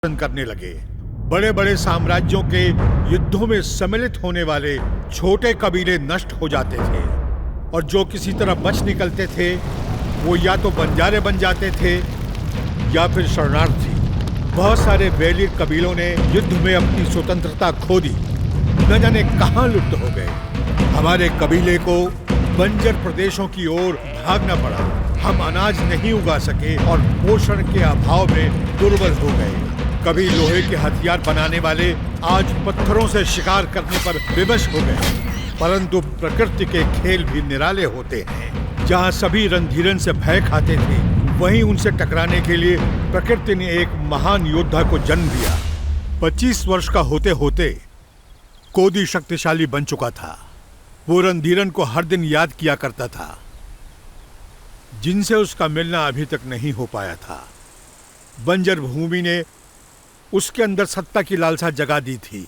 करने लगे। बड़े बड़े साम्राज्यों के युद्धों में सम्मिलित होने वाले छोटे कबीले नष्ट हो जाते थे और जो किसी तरह बच निकलते थे वो या तो बंजारे बन जाते थे या फिर शरणार्थी। बहुत सारे वैली कबीलों ने युद्ध में अपनी स्वतंत्रता खो दी, न जाने कहां लुप्त हो गए। हमारे कबीले को बंजर प्रदेशों की ओर भागना पड़ा। हम अनाज नहीं उगा सके और पोषण के अभाव में दुर्बल हो गए। कभी लोहे के हथियार बनाने वाले आज पत्थरों से शिकार करने पर विवश हो गए। परंतु प्रकृति के खेल भी निराले होते हैं। जहां सभी रणधीरन से भय खाते थे, वहीं उनसे टकराने के लिए प्रकृति ने एक महान योद्धा को जन्म दिया। 25 वर्ष का होते होते कोदी शक्तिशाली बन चुका था। वो रणधीरन को हर दिन याद किया करता था, जिनसे उसका मिलना अभी तक नहीं हो पाया था। बंजर भूमि ने उसके अंदर सत्ता की लालसा जगा दी थी,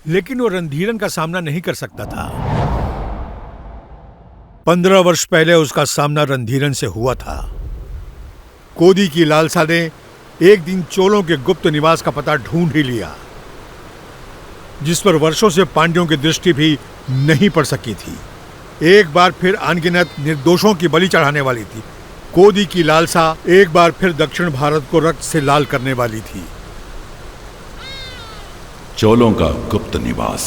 लेकिन वो रणधीरन का सामना नहीं कर सकता था। 15 वर्ष पहले उसका सामना रणधीरन से हुआ था। कोदी की लालसा ने एक दिन चोलों के गुप्त निवास का पता ढूंढ ही लिया, जिस पर वर्षों से पांड्यों की दृष्टि भी नहीं पड़ सकी थी। एक बार फिर अनगिनत निर्दोषों की बलि चढ़ाने वाली थी। कोदी की लालसा एक बार फिर दक्षिण भारत को रक्त से लाल करने वाली थी। चोलों का गुप्त निवास।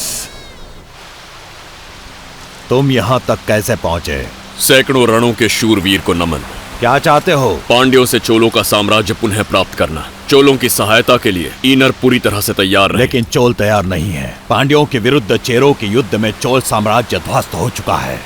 तुम यहाँ तक कैसे पहुंचे? सैकड़ों रणों के शूरवीर को नमन। क्या चाहते हो? पांड्यों से चोलों का साम्राज्य पुनः प्राप्त करना। चोलों की सहायता के लिए ईनर पूरी तरह से तैयार रहे। लेकिन चोल तैयार नहीं है। पांड्यों के विरुद्ध चेरों के युद्ध में चोल साम्राज्य ध्वस्त हो चुका है।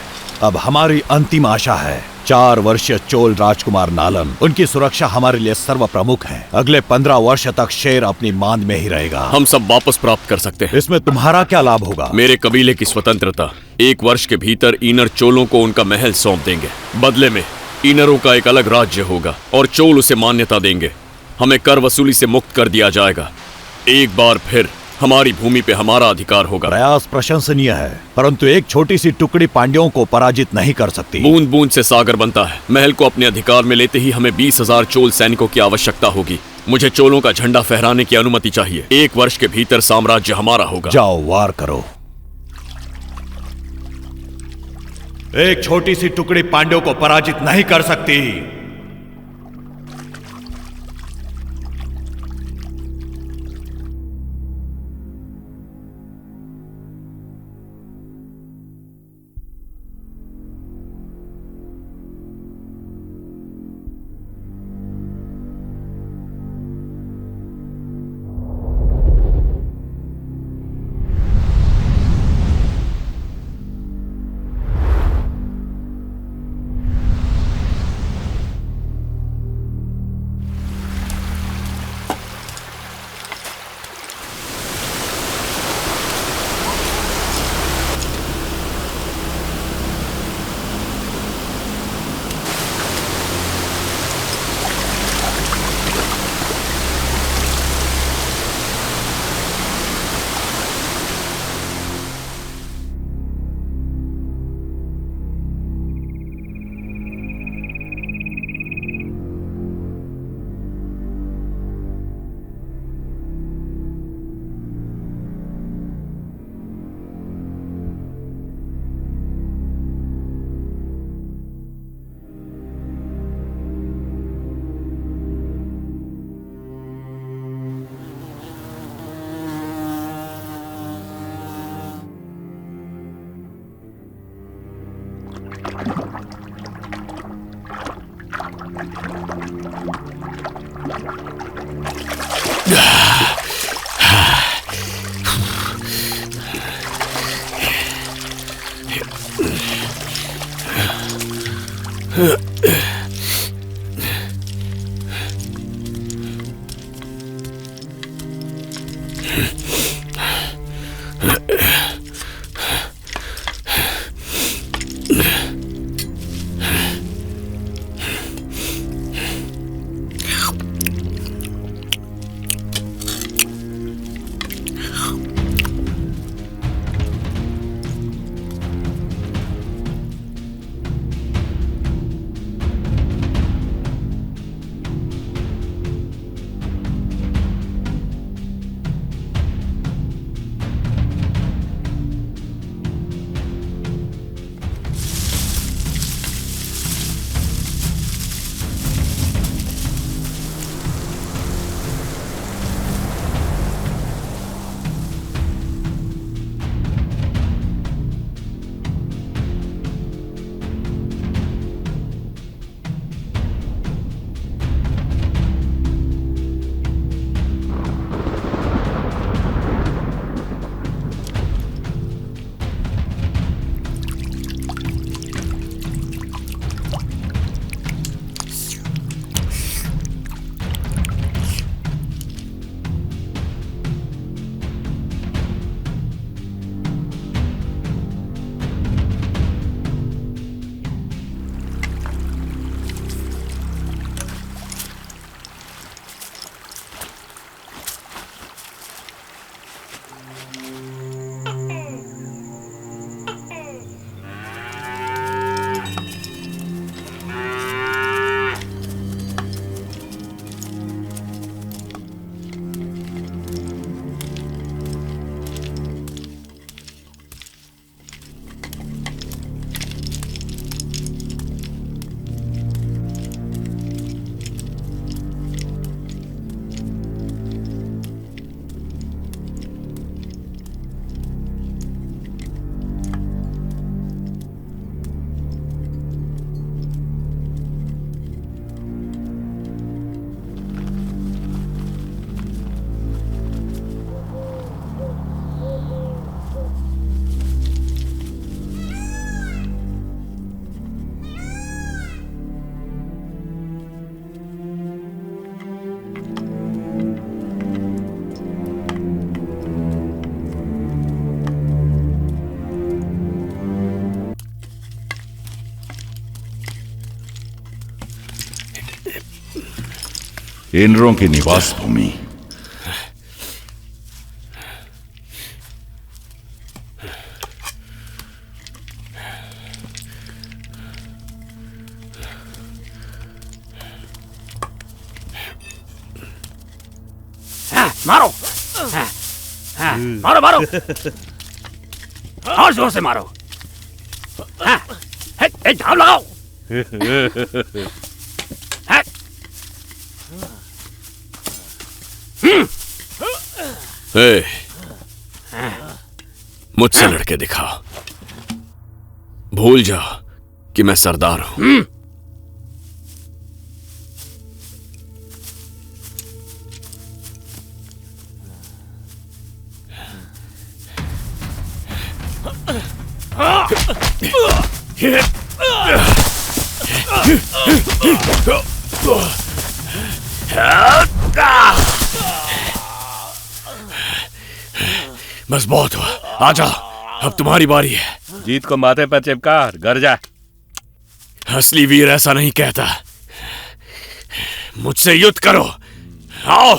अब हमारी अंतिम आशा है 4 वर्षीय चोल राजकुमार नालन। उनकी सुरक्षा हमारे लिए सर्व प्रमुख है। अगले 15 वर्ष तक शेर अपनी मांद में ही रहेगा। हम सब वापस प्राप्त कर सकते हैं। इसमें तुम्हारा क्या लाभ होगा? मेरे कबीले की स्वतंत्रता। 1 वर्ष के भीतर ईनर चोलों को उनका महल सौंप देंगे। बदले में ईनरों का एक अलग राज्य होगा और चोल उसे मान्यता देंगे। हमें कर वसूली से मुक्त कर दिया जाएगा। एक बार फिर हमारी भूमि पे हमारा अधिकार होगा। प्रयास प्रशंसनीय है, परंतु एक छोटी सी टुकड़ी पांड्यों को पराजित नहीं कर सकती। बूंद बूंद से सागर बनता है। महल को अपने अधिकार में लेते ही हमें 20,000 चोल सैनिकों की आवश्यकता होगी। मुझे चोलों का झंडा फहराने की अनुमति चाहिए। 1 वर्ष के भीतर साम्राज्य हमारा होगा। जाओ, वार करो। एक छोटी सी टुकड़ी पांड्यों को पराजित नहीं कर सकती। इनरों की निवास भूमि। मारो मारो मारो और जोर से मारो। झाप लगाओ। मुझसे लड़के दिखाओ। भूल जाओ कि मैं सरदार हूं। बस बहुत हुआ, आजा, अब तुम्हारी बारी है। जीत को माथे पर चिपका घर जा। असली वीर ऐसा नहीं कहता। मुझसे युद्ध करो, आओ।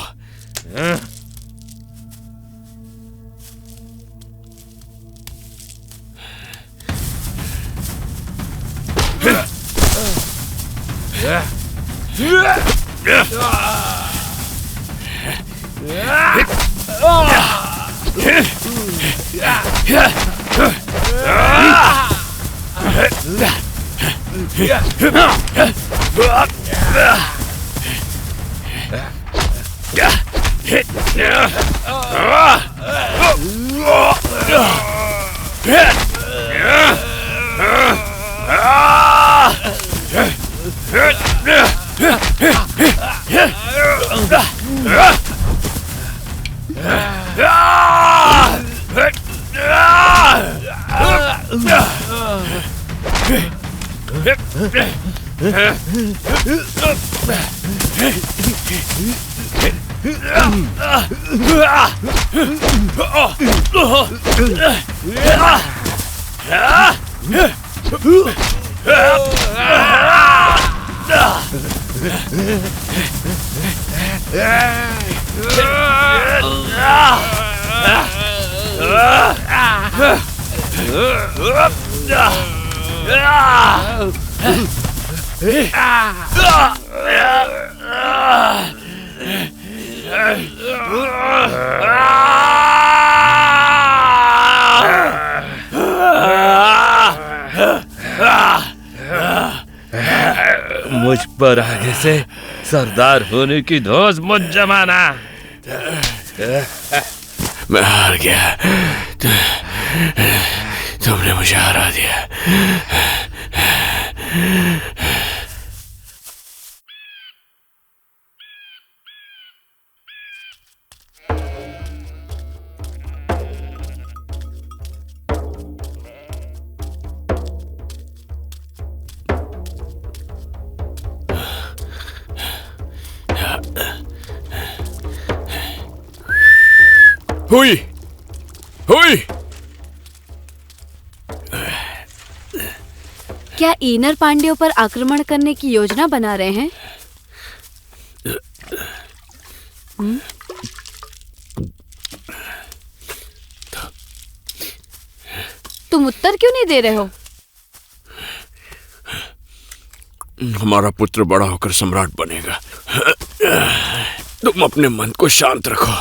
मुझ पर आगे से सरदार होने की धौंस मत जमाना। मैं हार गया। तुमने मुझे हरा दिया। हुई हुई। क्या ईनर पांड्यों पर आक्रमण करने की योजना बना रहे हैं? तुम उत्तर क्यों नहीं दे रहे हो? हमारा पुत्र बड़ा होकर सम्राट बनेगा। तुम अपने मन को शांत रखो।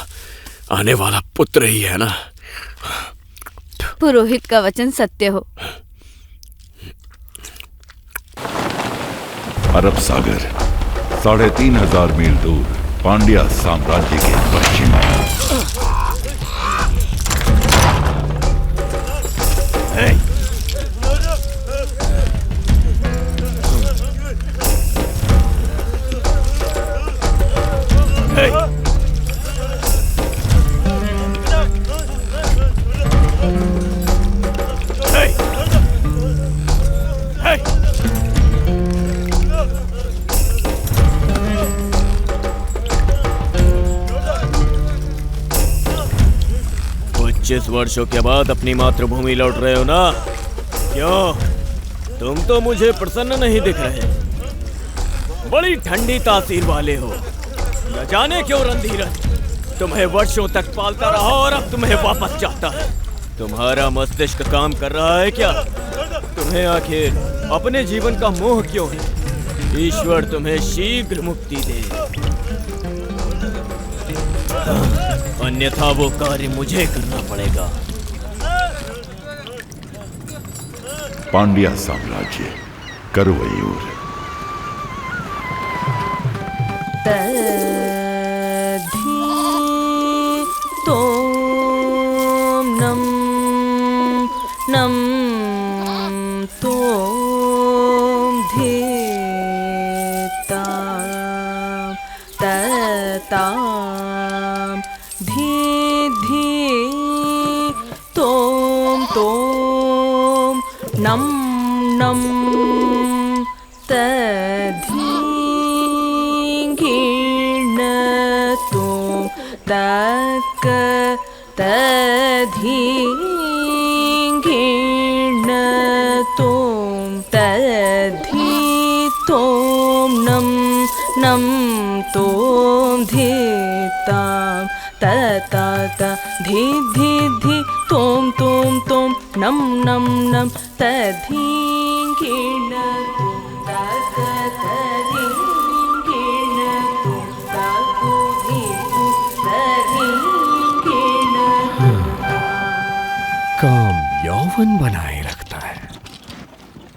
आने वाला पुत्र ही है ना। पुरोहित का वचन सत्य हो। अरब सागर 3,500 मील दूर पांड्या साम्राज्य के पश्चिम में। पच्चीस वर्षों के बाद अपनी मातृभूमि लौट रहे हो ना? क्यों? तुम तो मुझे प्रसन्न नहीं दिख रहे। बड़ी ठंडी तासीर वाले हो। न जाने क्यों रणधीरज तुम्हें वर्षों तक पालता रहा और अब तुम्हें वापस चाहता है। तुम्हारा मस्तिष्क काम कर रहा है क्या? तुम्हें आखिर अपने जीवन का मोह क्यों है? ईश्वर तुम्हें शीघ्र मुक्ति दे, अन्यथा वो कार्य मुझे करना पड़ेगा। पांड्या साम्राज्य, करवयूर। काम यौवन बनाए रखता है।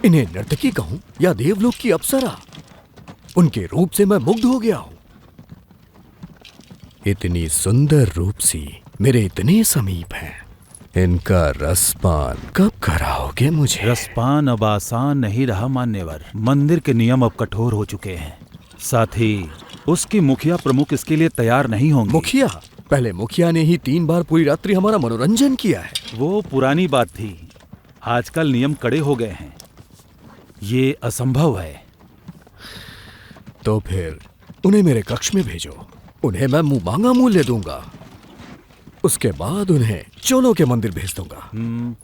इन्हें नर्तकी कहूं या देवलोक की अप्सरा, उनके रूप से मैं मुग्ध हो गया हूं। इतनी सुंदर रूप सी मेरे इतने समीप हैं, इनका रसपान कब कराओगे मुझे? रसपान अब आसान नहीं रहा मान्यवर। मंदिर के नियम अब कठोर हो चुके हैं, साथ ही उसकी मुखिया प्रमुख इसके लिए तैयार नहीं होंगे। मुखिया? पहले मुखिया ने ही 3 बार पूरी रात्रि हमारा मनोरंजन किया है। वो पुरानी बात थी, आजकल नियम कड़े हो गए हैं, ये असंभव है। तो फिर उन्हें मेरे कक्ष में भेजो, उन्हें मैं मुंह मांगा मूल्य दूंगा। उसके बाद उन्हें चोलों के मंदिर भेज दूंगा।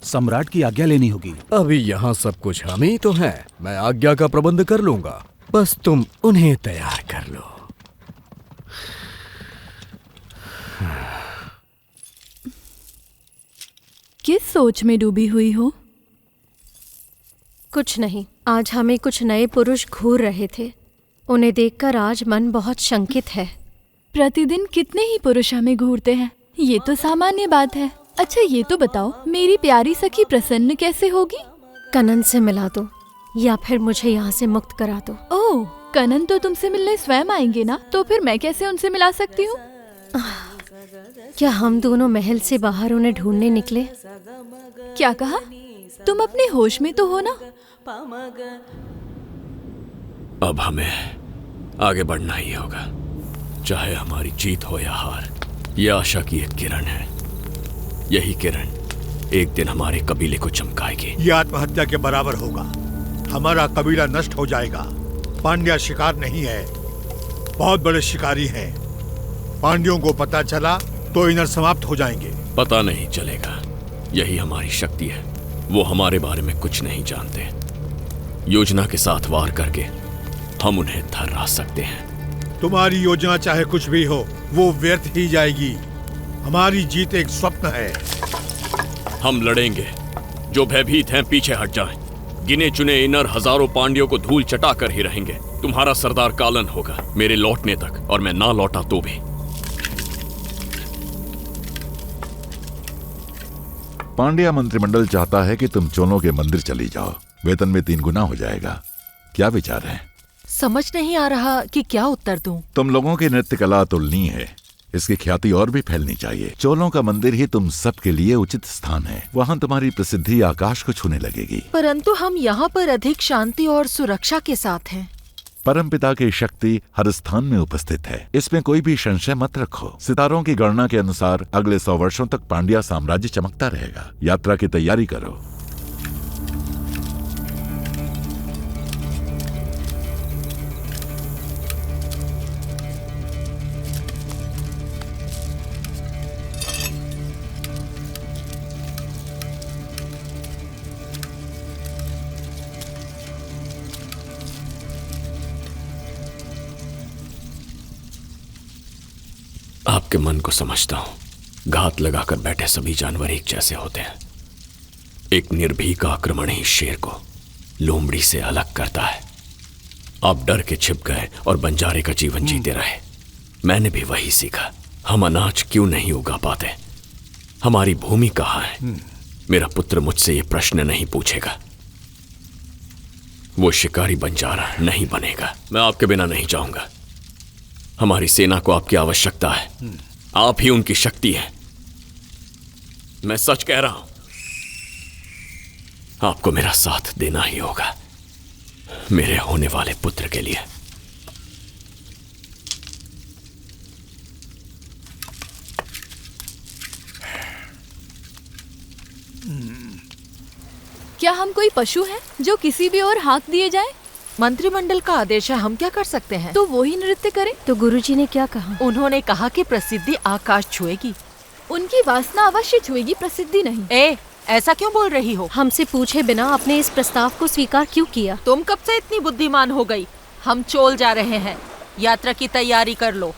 सम्राट की आज्ञा लेनी होगी। अभी यहाँ सब कुछ हम ही तो हैं, मैं आज्ञा का प्रबंध कर लूंगा, बस तुम उन्हें तैयार कर लो। किस सोच में डूबी हुई हो? कुछ नहीं, आज हमें कुछ नए पुरुष घूर रहे थे, उन्हें देखकर आज मन बहुत शंकित है। प्रतिदिन कितने ही पुरुष हमें घूरते हैं, ये तो सामान्य बात है। अच्छा ये तो बताओ, मेरी प्यारी सखी प्रसन्न कैसे होगी? कनन से मिला दो या फिर मुझे यहाँ से मुक्त करा दो। ओह, कनन तो तुमसे मिलने स्वयं आएंगे ना, तो फिर मैं कैसे उनसे मिला सकती हूँ? क्या हम दोनों महल से बाहर उन्हें ढूंढने निकले? क्या कहा? तुम अपने होश में तो हो ना? अब हमें आगे बढ़ना ही होगा, चाहे हमारी जीत हो या हार। ये आशा की एक किरण है, यही किरण एक दिन हमारे कबीले को चमकाएगी। ये आत्महत्या के बराबर होगा, हमारा कबीला नष्ट हो जाएगा। पांड्या शिकार नहीं है, बहुत बड़े शिकारी हैं। पांड्यों को पता चला तो इनर समाप्त हो जाएंगे। पता नहीं चलेगा, यही हमारी शक्ति है। वो हमारे बारे में कुछ नहीं जानते। योजना के साथ वार करके हम उन्हें थर्रा सकते हैं। तुम्हारी योजना चाहे कुछ भी हो, वो व्यर्थ ही जाएगी। हमारी जीत एक स्वप्न है। हम लड़ेंगे, जो भयभीत हैं पीछे हट जाएं। गिने चुने इनर हजारों पांड्यों को धूल चटा कर ही रहेंगे। तुम्हारा सरदार कालन होगा मेरे लौटने तक, और मैं ना लौटा तो भी। पांड्या मंत्रिमंडल चाहता है कि तुम चोलों के मंदिर चली जाओ, वेतन में 3 गुना हो जाएगा। क्या विचार है? समझ नहीं आ रहा कि क्या उत्तर दूं। तुम लोगों की नृत्य कला अतुलनीय है, इसकी ख्याति और भी फैलनी चाहिए। चोलों का मंदिर ही तुम सब के लिए उचित स्थान है, वहाँ तुम्हारी प्रसिद्धि आकाश को छूने लगेगी। परंतु हम यहाँ पर अधिक शांति और सुरक्षा के साथ हैं। परमपिता की शक्ति हर स्थान में उपस्थित है, इसमें कोई भी संशय मत रखो। सितारों की गणना के अनुसार अगले 100 वर्षों तक पांड्या साम्राज्य चमकता रहेगा। यात्रा की तैयारी करो। आपके मन को समझता हूं। घात लगाकर बैठे सभी जानवर एक जैसे होते हैं। एक निर्भीक आक्रमण ही शेर को लोमड़ी से अलग करता है। आप डर के छिप गए और बंजारे का जीवन जीते रहे। मैंने भी वही सीखा। हम अनाज क्यों नहीं उगा पाते? हमारी भूमि कहाँ है? मेरा पुत्र मुझसे यह प्रश्न नहीं पूछेगा। वो शिकारी बंजारा नहीं बनेगा। मैं आपके बिना नहीं जाऊंगा। हमारी सेना को आपकी आवश्यकता है। आप ही उनकी शक्ति है। मैं सच कह रहा हूं। आपको मेरा साथ देना ही होगा, मेरे होने वाले पुत्र के लिए। क्या हम कोई पशु हैं जो किसी भी ओर हाँक दिए जाएं? मंत्रिमंडल का आदेश है, हम क्या कर सकते हैं? तो वो ही नृत्य करें। तो गुरुजी ने क्या कहा? उन्होंने कहा कि प्रसिद्धि आकाश छुएगी। उनकी वासना अवश्य छुएगी, प्रसिद्धि नहीं। ऐसा क्यों बोल रही हो? हमसे पूछे बिना आपने इस प्रस्ताव को स्वीकार क्यों किया? तुम कब से इतनी बुद्धिमान हो गई? हम चोल जा रहे हैं, यात्रा की तैयारी कर लो।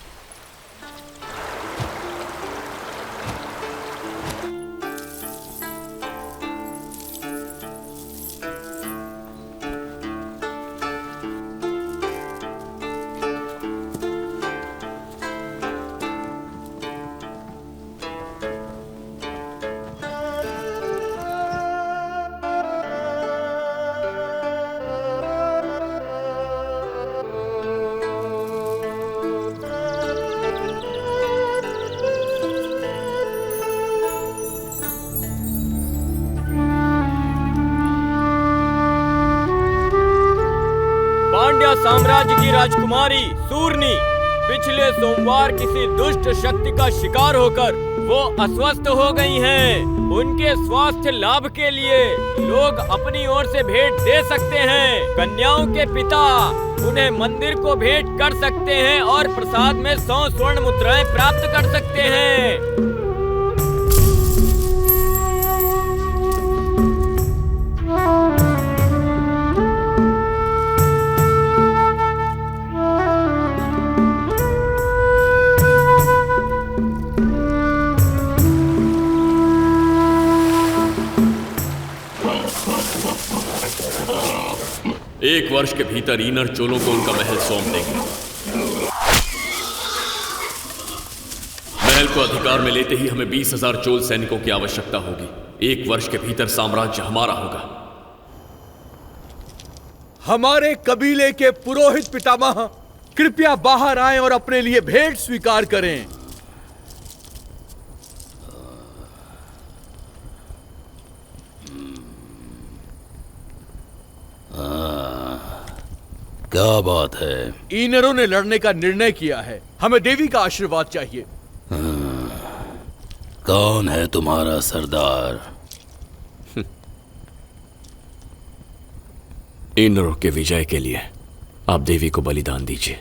पांड्या साम्राज्य की राजकुमारी सूर्णी पिछले सोमवार किसी दुष्ट शक्ति का शिकार होकर वो अस्वस्थ हो गई हैं। उनके स्वास्थ्य लाभ के लिए लोग अपनी ओर से भेंट दे सकते हैं। कन्याओं के पिता उन्हें मंदिर को भेंट कर सकते हैं और प्रसाद में 100 स्वर्ण मुद्राएं प्राप्त कर सकते हैं। एक वर्ष के भीतर ईनर चोलों को उनका महल सौंप देंगे। महल को अधिकार में लेते ही हमें 20,000 चोल सैनिकों की आवश्यकता होगी। एक वर्ष के भीतर साम्राज्य हमारा होगा। हमारे कबीले के पुरोहित पितामह कृपया बाहर आएं और अपने लिए भेंट स्वीकार करें। क्या बात है? ईनरों ने लड़ने का निर्णय किया है। हमें देवी का आशीर्वाद चाहिए। कौन है तुम्हारा सरदार? ईनरों के विजय के लिए आप देवी को बलिदान दीजिए।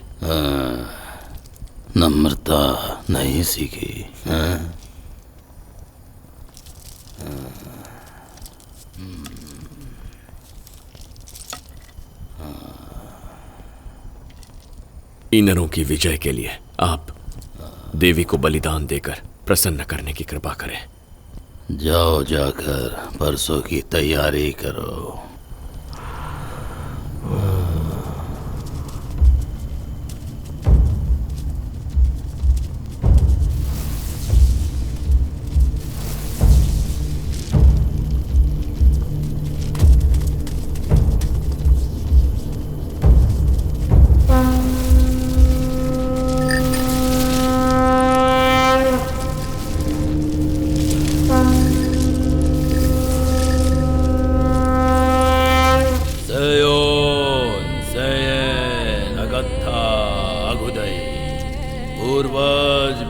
नम्रता नहीं सीखी? ईनरों की विजय के लिए आप देवी को बलिदान देकर प्रसन्न करने की कृपा करें। जाओ, जाकर परसों की तैयारी करो।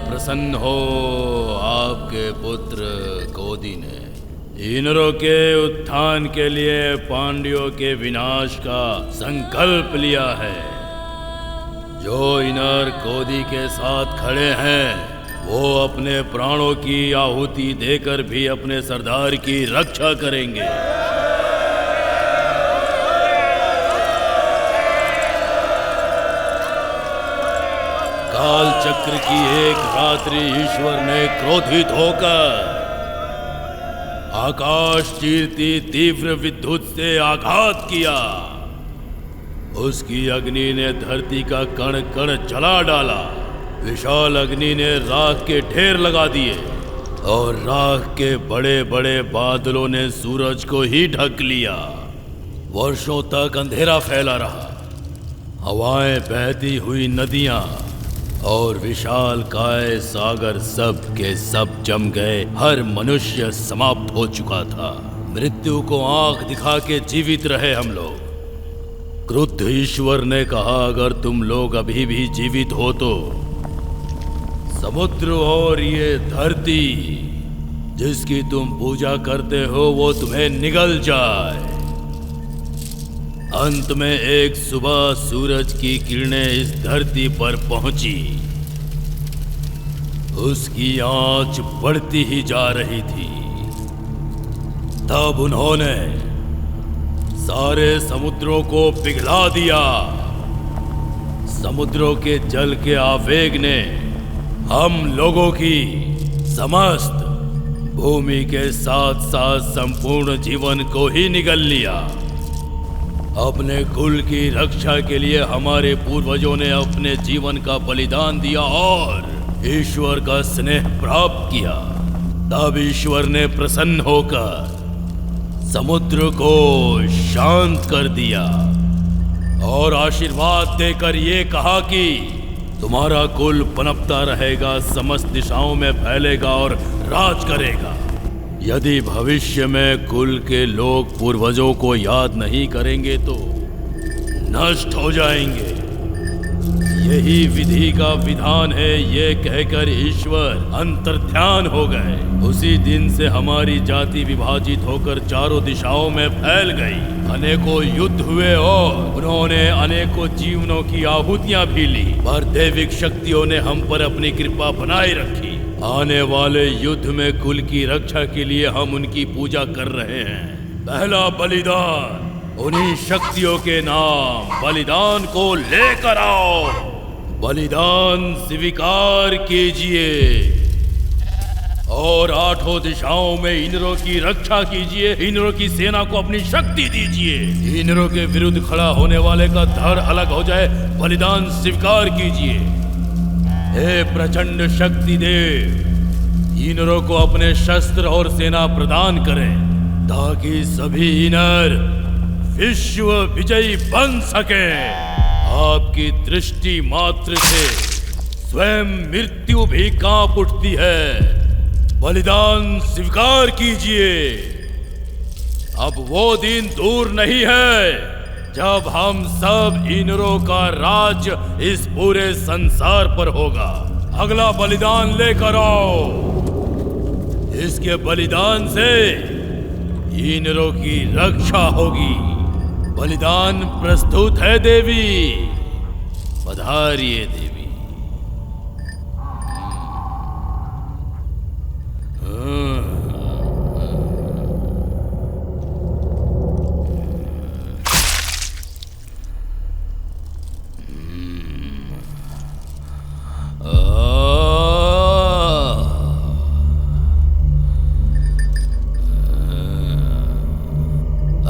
प्रसन्न हो, आपके पुत्र कोदी ने ईनरों के उत्थान के लिए पांड्यों के विनाश का संकल्प लिया है। जो ईनर कोदी के साथ खड़े हैं वो अपने प्राणों की आहुति देकर भी अपने सरदार की रक्षा करेंगे। काल चक्र की एक रात्रि ईश्वर ने क्रोधित होकर आकाश चीरती तीव्र विद्युत से आघात किया। उसकी अग्नि ने धरती का कण कण जला डाला। विशाल अग्नि ने राख के ढेर लगा दिए और राख के बड़े बड़े बादलों ने सूरज को ही ढक लिया। वर्षों तक अंधेरा फैला रहा। हवाएं बहती हुई नदियां और विशाल काय सागर सब के सब जम गए। हर मनुष्य समाप्त हो चुका था। मृत्यु को आंख दिखा के जीवित रहे हम लोग। क्रुद्ध ईश्वर ने कहा, अगर तुम लोग अभी भी जीवित हो तो समुद्र और ये धरती जिसकी तुम पूजा करते हो वो तुम्हें निगल जाए। अंत में एक सुबह सूरज की किरणें इस धरती पर पहुंची। उसकी आंच बढ़ती ही जा रही थी। तब उन्होंने सारे समुद्रों को पिघला दिया। समुद्रों के जल के आवेग ने हम लोगों की समस्त भूमि के साथ साथ संपूर्ण जीवन को ही निगल लिया। अपने कुल की रक्षा के लिए हमारे पूर्वजों ने अपने जीवन का बलिदान दिया और ईश्वर का स्नेह प्राप्त किया। तब ईश्वर ने प्रसन्न होकर समुद्र को शांत कर दिया और आशीर्वाद देकर ये कहा कि तुम्हारा कुल पनपता रहेगा, समस्त दिशाओं में फैलेगा और राज करेगा। यदि भविष्य में कुल के लोग पूर्वजों को याद नहीं करेंगे तो नष्ट हो जाएंगे। यही विधि का विधान है। ये कहकर ईश्वर अंतर्ध्यान हो गए। उसी दिन से हमारी जाति विभाजित होकर चारों दिशाओं में फैल गई। अनेकों युद्ध हुए और उन्होंने अनेकों जीवनों की आहुतियां भी ली, पर दैविक शक्तियों ने हम पर अपनी कृपा बनाए रखी। आने वाले युद्ध में कुल की रक्षा के लिए हम उनकी पूजा कर रहे हैं। पहला बलिदान उन्हीं शक्तियों के नाम बलिदान को लेकर आओ। बलिदान स्वीकार कीजिए और आठों दिशाओं में इंद्रों की रक्षा कीजिए। इंद्रों की सेना को अपनी शक्ति दीजिए। इंद्रों के विरुद्ध खड़ा होने वाले का धड़ अलग हो जाए। बलिदान स्वीकार कीजिए। हे प्रचंड शक्ति देव, इंद्रों को अपने शस्त्र और सेना प्रदान करें ताकि सभी इंद्र विश्व विजयी बन सके। आपकी दृष्टि मात्र से स्वयं मृत्यु भी कांप उठती है। बलिदान स्वीकार कीजिए। अब वो दिन दूर नहीं है जब हम सब इंद्रों का राज इस पूरे संसार पर होगा। अगला बलिदान लेकर आओ। इसके बलिदान से इंद्रों की रक्षा होगी। बलिदान प्रस्तुत है देवी। पधारिए देवी।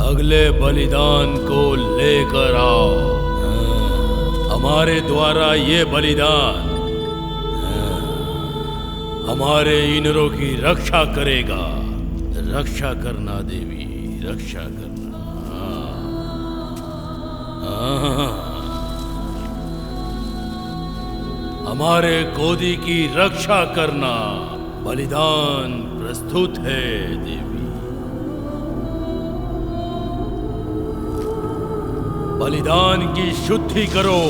अगले बलिदान को लेकर आओ। हमारे द्वारा ये बलिदान हमारे इंद्रों की रक्षा करेगा। रक्षा करना देवी, रक्षा करना। हमारे गोदी की रक्षा करना। बलिदान प्रस्तुत है देवी। बलिदान की शुद्धि करो।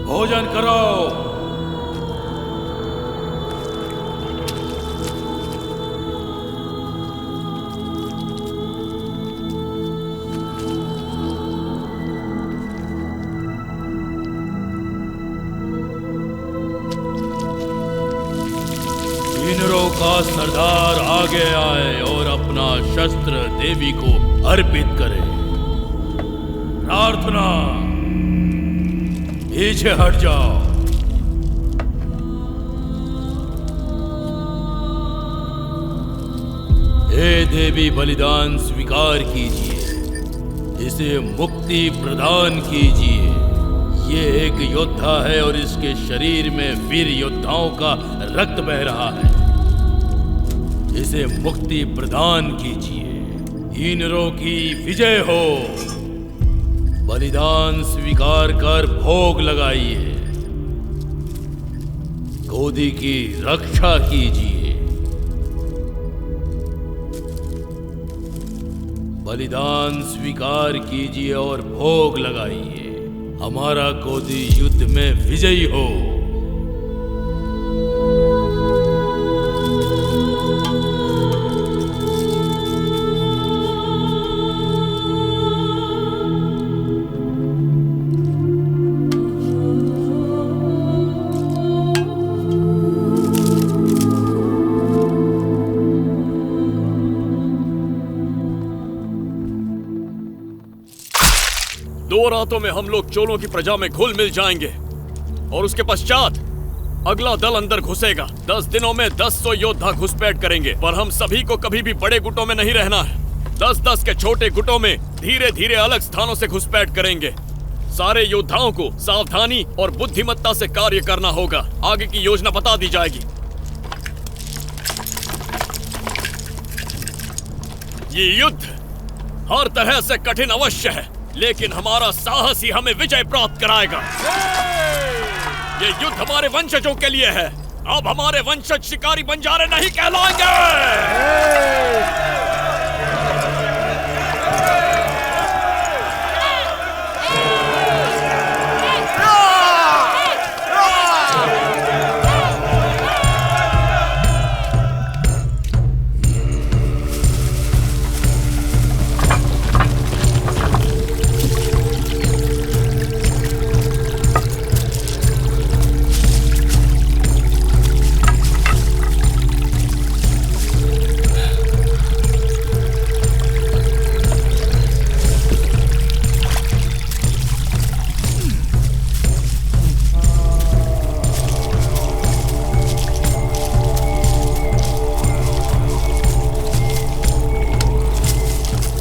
भोजन करो। इंद्रों का सरदार आगे आए और अपना शस्त्र देवी को अर्पित करें। प्रार्थना, पीछे हट जाओ। हे देवी, बलिदान स्वीकार कीजिए, इसे मुक्ति प्रदान कीजिए। ये एक योद्धा है और इसके शरीर में वीर योद्धाओं का रक्त बह रहा है। इसे मुक्ति प्रदान कीजिए। इनरों की विजय हो। बलिदान स्वीकार कर भोग लगाइए। गोदी की रक्षा कीजिए। बलिदान स्वीकार कीजिए और भोग लगाइए। हमारा गोदी युद्ध में विजयी हो। दो रातों में हम लोग चोलों की प्रजा में घुल मिल जाएंगे और उसके पश्चात अगला दल अंदर घुसेगा। 10 दिनों में 10 योद्धा घुसपैठ करेंगे, पर हम सभी को कभी भी बड़े गुटों में नहीं रहना है। 10-10 के छोटे गुटों में धीरे धीरे अलग स्थानों से घुसपैठ करेंगे। सारे योद्धाओं को सावधानी और बुद्धिमत्ता से कार्य करना होगा। आगे की योजना बता दी जाएगी। ये युद्ध हर तरह से कठिन अवश्य है, लेकिन हमारा साहस ही हमें विजय प्राप्त कराएगा। ये युद्ध हमारे वंशजों के लिए है। अब हमारे वंशज शिकारी बंजारे नहीं कहलाएंगे।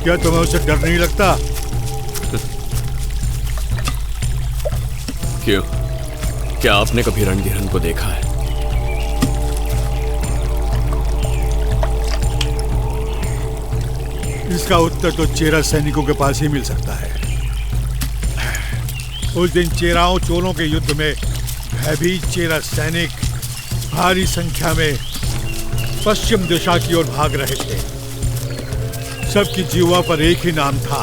क्या तुम्हें उसे डर नहीं लगता? क्यों? क्या आपने कभी रणधीरन को देखा है? इसका उत्तर तो चेरा सैनिकों के पास ही मिल सकता है। उस दिन चेराओं चोलों के युद्ध में भयभीत चेरा सैनिक भारी संख्या में पश्चिम दिशा की ओर भाग रहे थे। सबकी जीवा पर एक ही नाम था,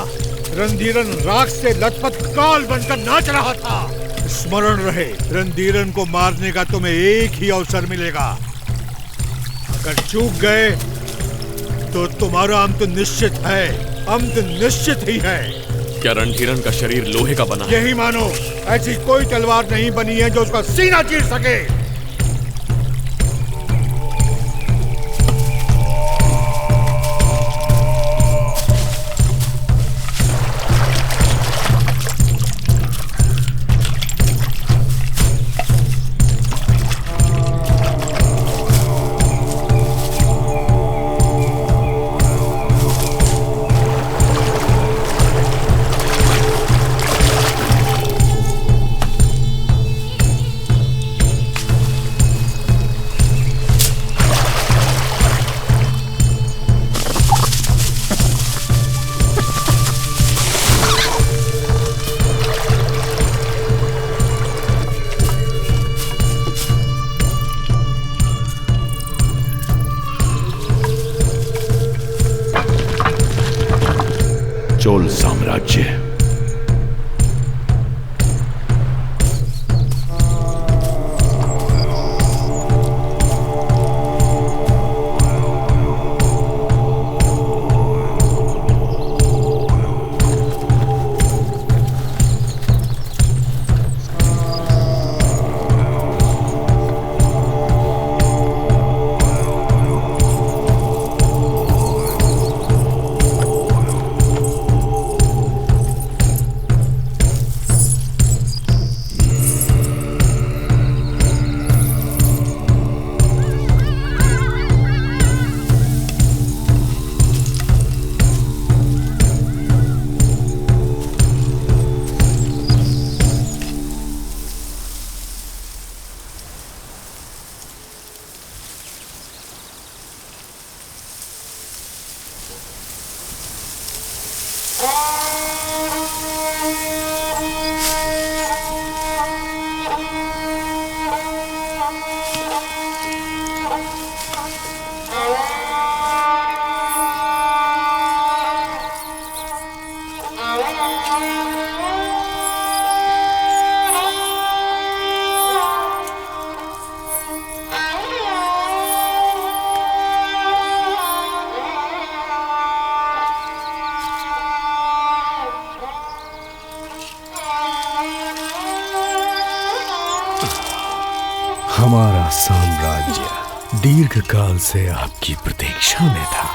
रणधीरन राख से लथपथ काल बनकर नाच रहा था। स्मरण रहे, रणधीरन को मारने का तुम्हें एक ही अवसर मिलेगा। अगर चूक गए तो तुम्हारा अंत निश्चित है। अंत निश्चित ही है। क्या रणधीरन का शरीर लोहे का बना है? यही मानो। ऐसी कोई तलवार नहीं बनी है जो उसका सीना चीर सके। हमारा साम्राज्य दीर्घ काल से आपकी प्रतीक्षा में था।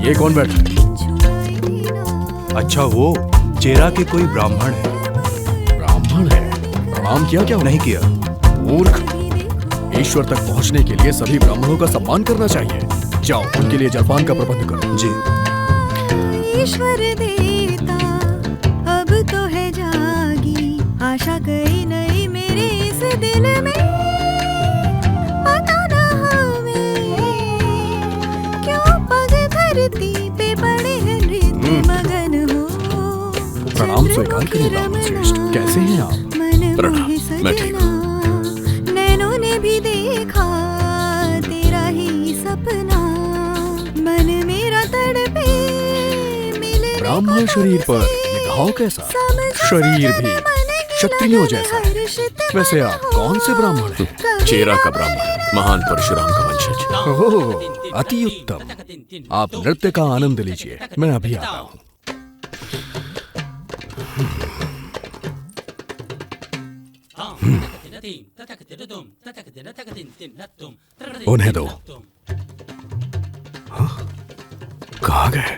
ये कौन बैठा है? अच्छा वो चेरा के कोई ब्राह्मण है। ब्राह्मण है? प्रणाम किया क्या? नहीं किया। मूर्ख, ईश्वर तक पहुंचने के लिए सभी ब्राह्मणों का सम्मान करना चाहिए। जाओ उनके लिए जलपान का प्रबंध करो। जी। ईश्वर देता अब तो है जागी आशा कहीं नहीं मेरे इस दिल में। पता ना हमें क्यों पग धरती पे पड़े हैं नृत्य मगन हो। प्रणाम स्वीकार करें ब्राह्मण श्रेष्ठ, कैसे हैं आप? प्रणाम, मैं ठीक हूँ। नैनों ने भी देखा तेरा ही सपना, मन मेरा तड़पे। ब्राह्मण शरीर पर ये स्वभाव कैसा? शरीर भी क्षत्रियों जैसा है। वैसे आप कौन से ब्राह्मण हैं? चेरा का ब्राह्मण, महान परशुराम का वंशज। ओह, अति उत्तम। आप नृत्य का आनंद लीजिए, मैं अभी आता हूँ। उन्हें दो। हाँ? कहाँ गए?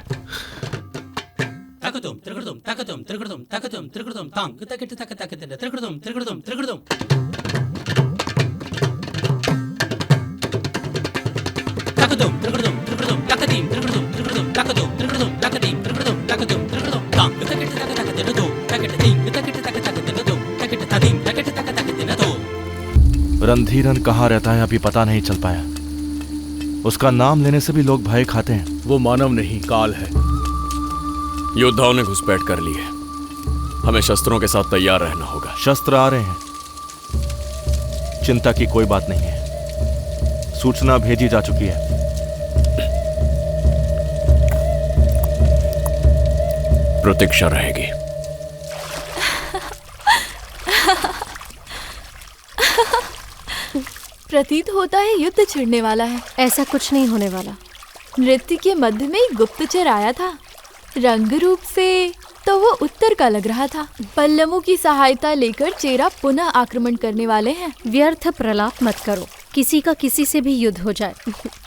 रणधीरन कहाँ रहता है अभी पता नहीं चल पाया। उसका नाम लेने से भी लोग भय खाते हैं। वो मानव नहीं, काल है। योद्धाओं ने घुसपैठ कर ली है। हमें शस्त्रों के साथ तैयार रहना होगा। शस्त्र आ रहे हैं, चिंता की कोई बात नहीं है। सूचना भेजी जा चुकी है। प्रतीक्षा रहेगी। प्रतीत होता है युद्ध छिड़ने वाला है। ऐसा कुछ नहीं होने वाला। नृत्य के मध्य में एक गुप्तचर आया था। रंग रूप से तो वो उत्तर का लग रहा था। पल्लवों की सहायता लेकर चेरा पुनः आक्रमण करने वाले हैं। व्यर्थ प्रलाप मत करो, किसी का किसी से भी युद्ध हो जाए,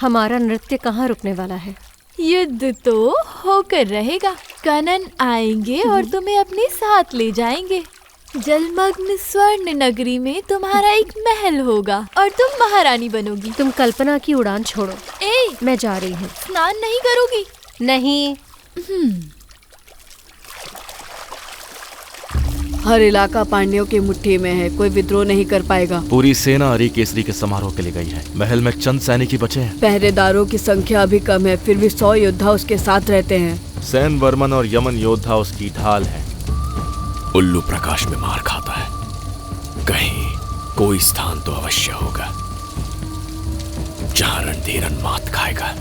हमारा नृत्य कहाँ रुकने वाला है। युद्ध तो होकर रहेगा। कनन आएंगे और तुम्हें अपने साथ ले जाएंगे। जलमग्न स्वर्ण नगरी में तुम्हारा एक महल होगा और तुम महारानी बनोगी। तुम कल्पना की उड़ान छोड़ो। मैं जा रही हूँ। स्नान नहीं करोगी? नहीं। हर इलाका पांड्यों की मुट्ठी में है, कोई विद्रोह नहीं कर पाएगा। पूरी सेना हरी केसरी के समारोह के लिए गई है। महल में चंद सैनिक ही बचे हैं। पहरेदारों की संख्या अभी कम है, फिर भी 100 योद्धा उसके साथ रहते हैं। सैन वर्मन और यमन योद्धा उसकी ढाल है। उल्लू प्रकाश में मार खाता है, कहीं कोई स्थान तो अवश्य होगा जहां रणधीरन मात खाएगा।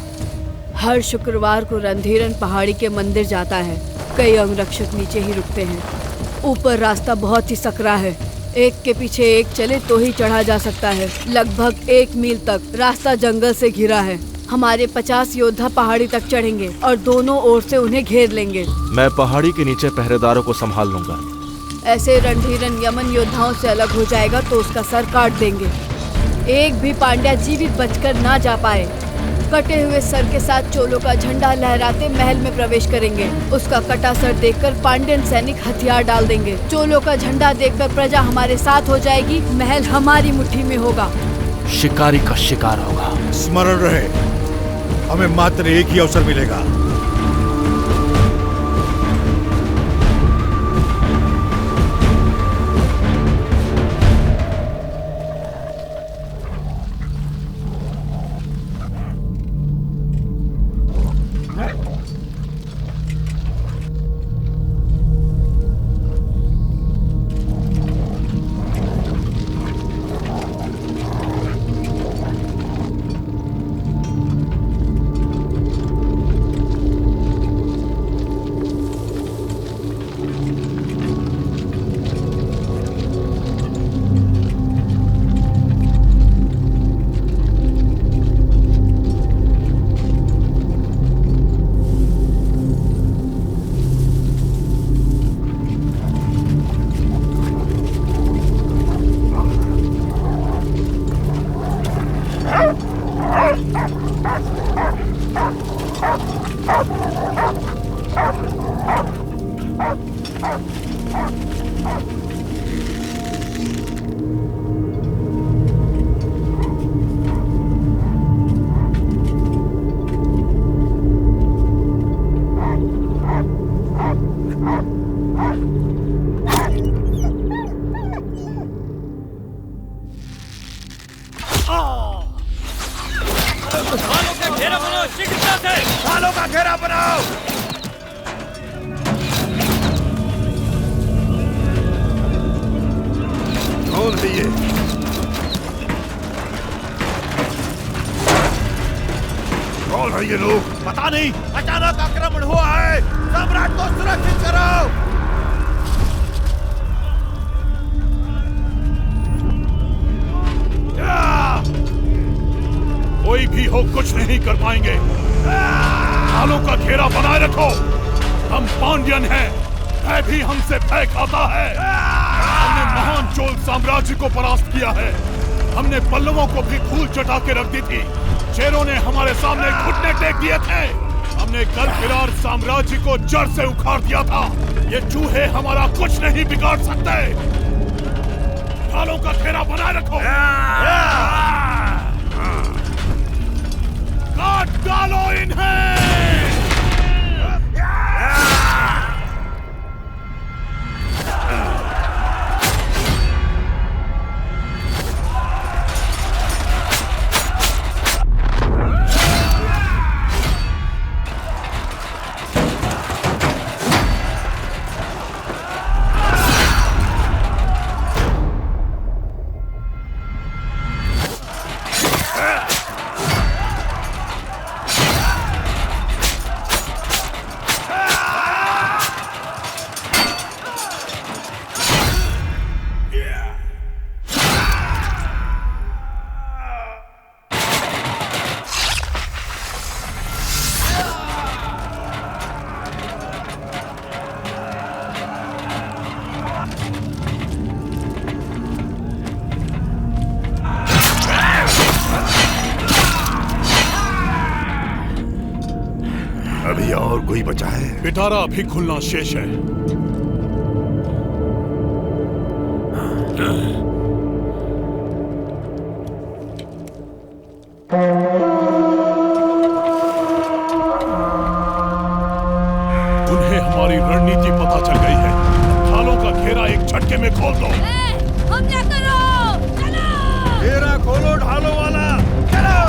हर शुक्रवार को रणधीरन पहाड़ी के मंदिर जाता है। कई अंगरक्षक नीचे ही रुकते हैं। ऊपर रास्ता बहुत ही सकरा है, एक के पीछे एक चले तो ही चढ़ा जा सकता है। लगभग 1 मील तक रास्ता जंगल से घिरा है। हमारे 50 योद्धा पहाड़ी तक चढ़ेंगे और दोनों ओर से उन्हें घेर लेंगे। मैं पहाड़ी के नीचे पहरेदारों को संभाल लूंगा। ऐसे रणधीरन यमन योद्धाओं से अलग हो जाएगा तो उसका सर काट देंगे। एक भी पांड्या जीवित बचकर ना जा पाए। कटे हुए सर के साथ चोलों का झंडा लहराते महल में प्रवेश करेंगे। उसका कटा सर देखकर पांड्यन सैनिक हथियार डाल देंगे। चोलों का झंडा देखकर प्रजा हमारे साथ हो जाएगी। महल हमारी मुट्ठी में होगा। शिकारी का शिकार होगा। स्मरण रहे, हमें मात्र एक ही अवसर मिलेगा। पता नहीं, अचानक आक्रमण हुआ है। सम्राट को सुरक्षित करो। कर पाएंगे। ढालों का घेरा बनाए रखो। हम पांड्यन हैं, भय भी हमसे भय खाता है। हमने महान चोल साम्राज्य को परास्त किया है। हमने पल्लवों को भी धूल चटा के रख दी थी। शेरों ने हमारे सामने घुटने टेक दिए थे। हमने गलफिरार साम्राज्य को जड़ से उखाड़ दिया था। ये चूहे हमारा कुछ नहीं बिगाड़ सकते। ढालों का घेरा बनाए रखो। काट डालो इन्हें। अभी और कोई बचा है? पिटारा अभी खुलना शेष है। उन्हें हमारी रणनीति पता चल गई है। ढालों का घेरा एक झटके में खोल दो। हमला करो, चलो। घेरा खोलो ढालों वाला, चलो।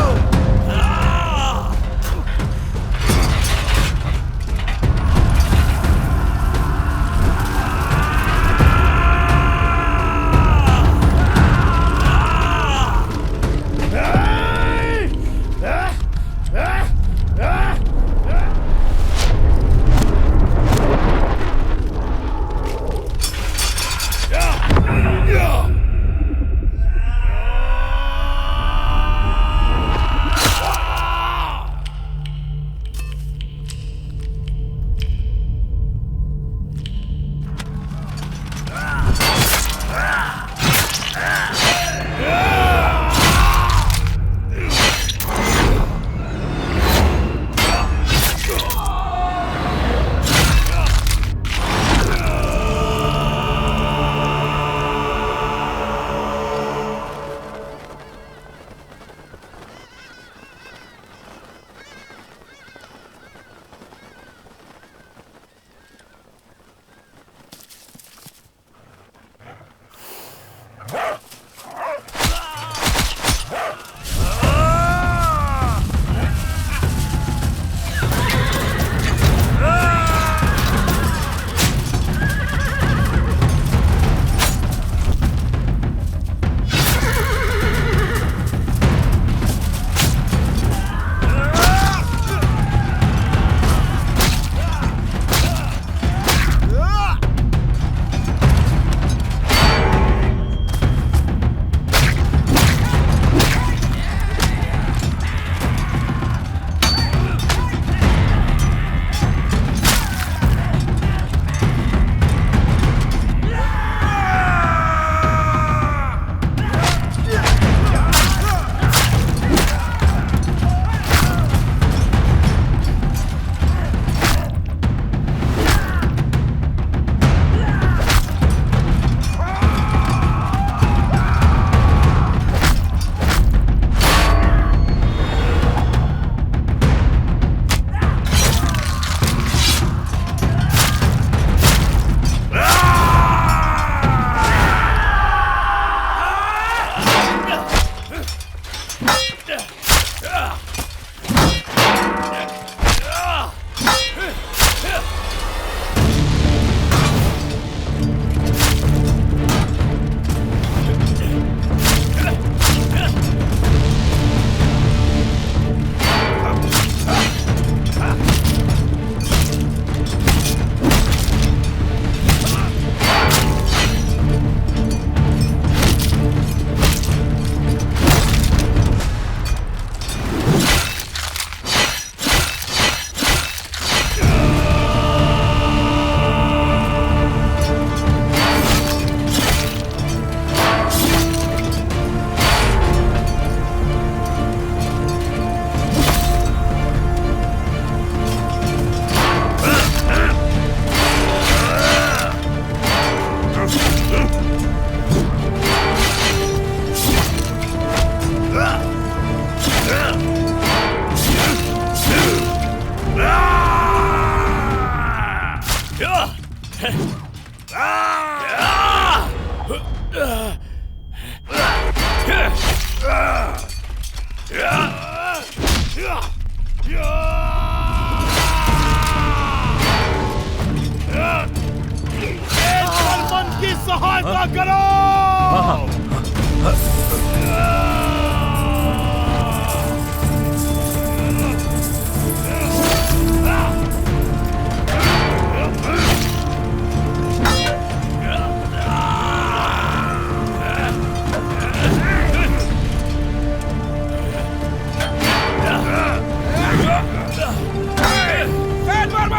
जलमंद की सहायता करो।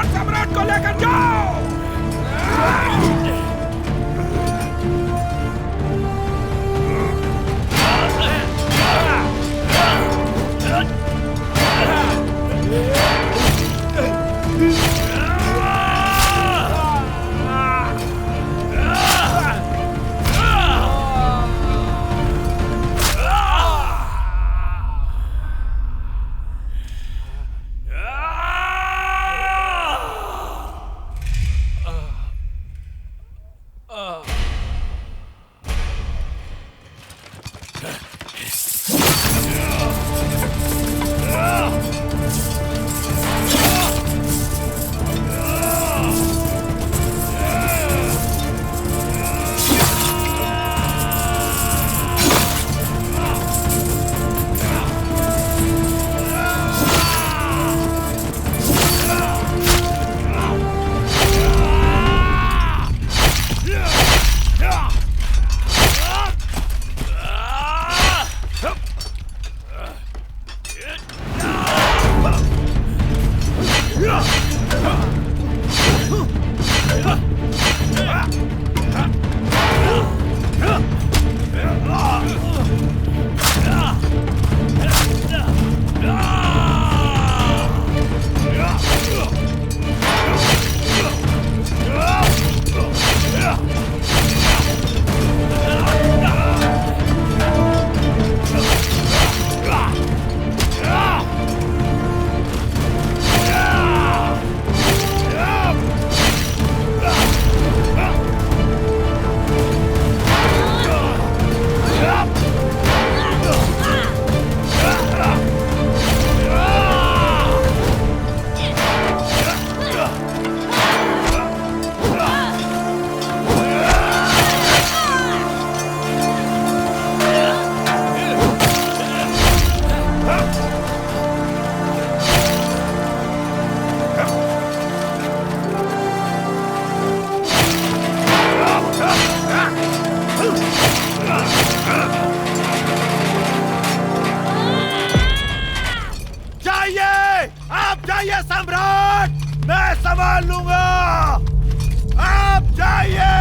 सम्राट को लेकर जाओ। जाइए सम्राट, मैं संभाल लूंगा। आप जाइए।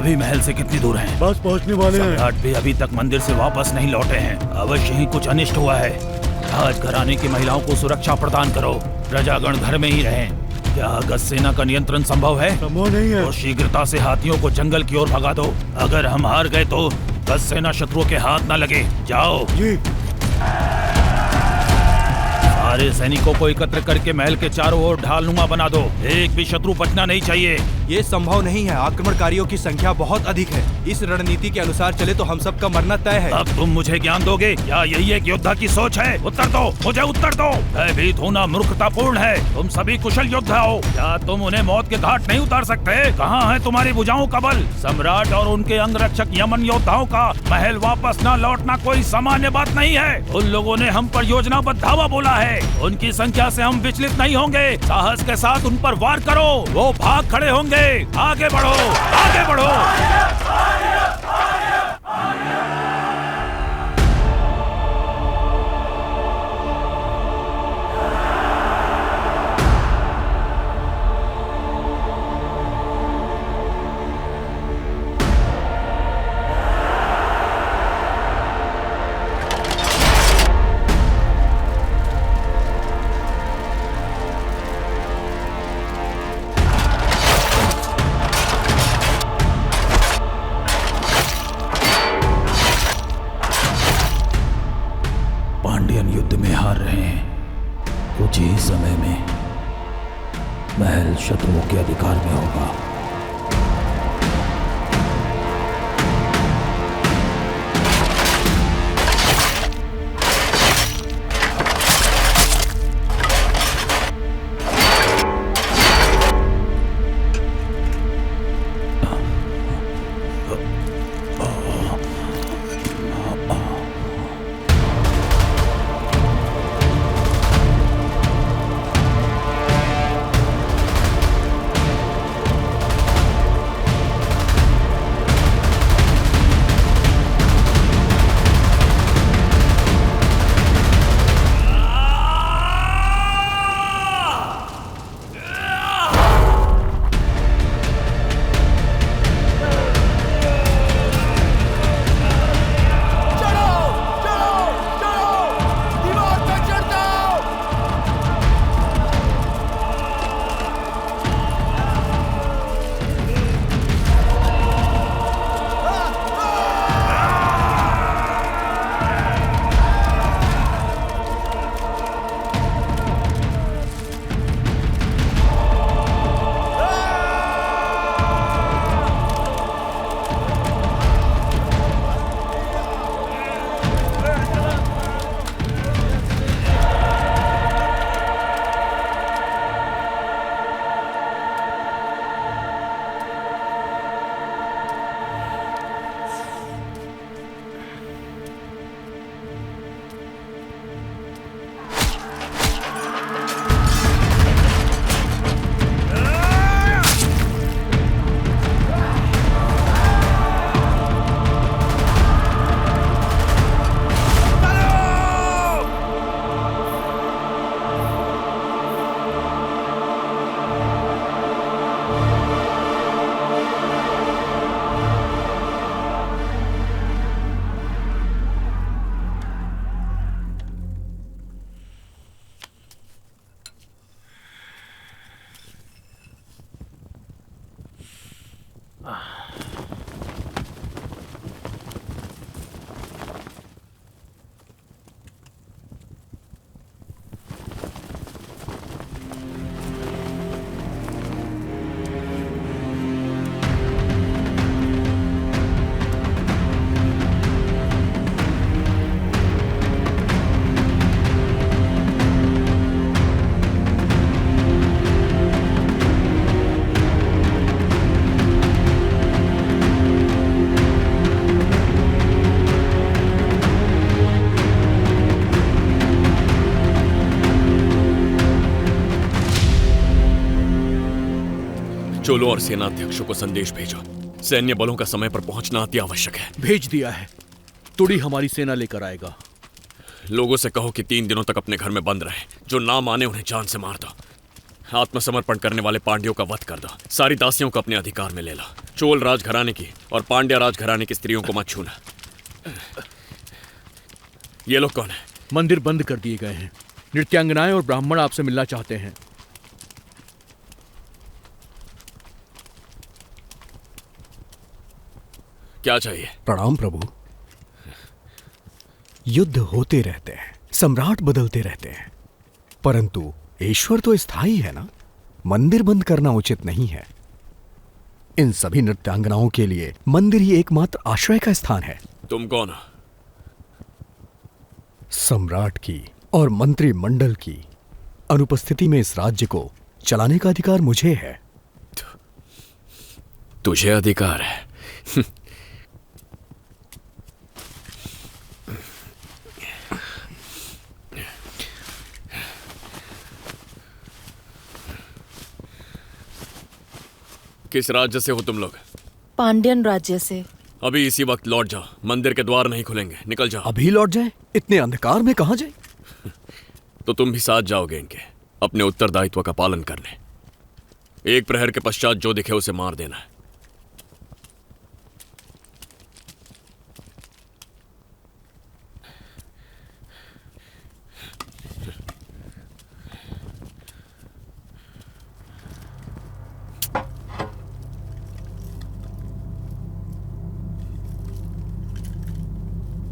अभी महल से कितनी दूर हैं? बस पहुंचने वाले हैं। सम्राट भी अभी तक मंदिर से वापस नहीं लौटे हैं। अवश्य ही कुछ अनिष्ट हुआ है। राजघराने की महिलाओं को सुरक्षा प्रदान करो। प्रजागण घर में ही रहें। क्या अगस्त सेना का नियंत्रण संभव है? संभव नहीं है। तो शीघ्रता से हाथियों को जंगल की ओर भगा दो। अगर हम हार गए तो अगस्त सेना शत्रुओं के हाथ न लगे। जाओ जी। सारे सैनिकों को एकत्र करके महल के चारों ओर ढालनुमा बना दो। एक भी शत्रु बचना नहीं चाहिए। ये संभव नहीं है। आक्रमणकारियों की संख्या बहुत अधिक है। इस रणनीति के अनुसार चले तो हम सब का मरना तय है। अब तुम मुझे ज्ञान दोगे या यही एक योद्धा की सोच है? उत्तर दो, मुझे उत्तर दो। भयभीत होना मूर्खतापूर्ण है। तुम सभी कुशल योद्धा हो। क्या तुम उन्हें मौत के घाट नहीं उतार सकते? कहाँ है तुम्हारी भुजाओं का बल? सम्राट और उनके अंगरक्षक यमन योद्धाओं का महल वापस न लौटना कोई सामान्य बात नहीं है। उन लोगों ने हम पर योजनाबद्ध धावा बोला है। उनकी संख्या से हम विचलित नहीं होंगे। साहस के साथ उन पर वार करो। वो भाग खड़े होंगे। आगे बढ़ो, आगे बढ़ो। पांड्यन युद्ध में हार रहे हैं। कुछ ही समय में महल शत्रुओं के अधिकार में होगा। चोलों और सेनाध्यक्षों को संदेश भेजो। सैन्य बलों का समय पर पहुंचना अति आवश्यक है। भेज दिया है। तुड़ी हमारी सेना लेकर आएगा। लोगों से कहो कि 3 दिनों तक अपने घर में बंद रहे। जो ना माने उन्हें जान से मार दो। आत्मसमर्पण करने वाले पांड्यों का वध कर दो। सारी दासियों को अपने अधिकार में ले लो। चोल राजघराने की और पांड्या राजघराने की स्त्रियों को मत छूना। ये लोग कौन है? मंदिर बंद कर दिए गए हैं। नृत्यांगनाएं और ब्राह्मण आपसे मिलना चाहते हैं। क्या चाहिए? प्रणाम प्रभु। युद्ध होते रहते हैं, सम्राट बदलते रहते हैं, परंतु ईश्वर तो स्थायी है ना। मंदिर बंद करना उचित नहीं है। इन सभी नृत्यांगनाओं के लिए मंदिर ही एकमात्र आश्रय का स्थान है। तुम कौन हो? सम्राट की और मंत्रिमंडल की अनुपस्थिति में इस राज्य को चलाने का अधिकार मुझे है। तुझे अधिकार है? किस राज्य से हो तुम लोग? पांड्यन राज्य से। अभी इसी वक्त लौट जाओ, मंदिर के द्वार नहीं खुलेंगे। निकल जाओ। अभी लौट जाए? इतने अंधकार में कहां जाए? तो तुम भी साथ जाओगे इनके, अपने उत्तरदायित्व का पालन करने। एक प्रहर के पश्चात जो दिखे उसे मार देना है।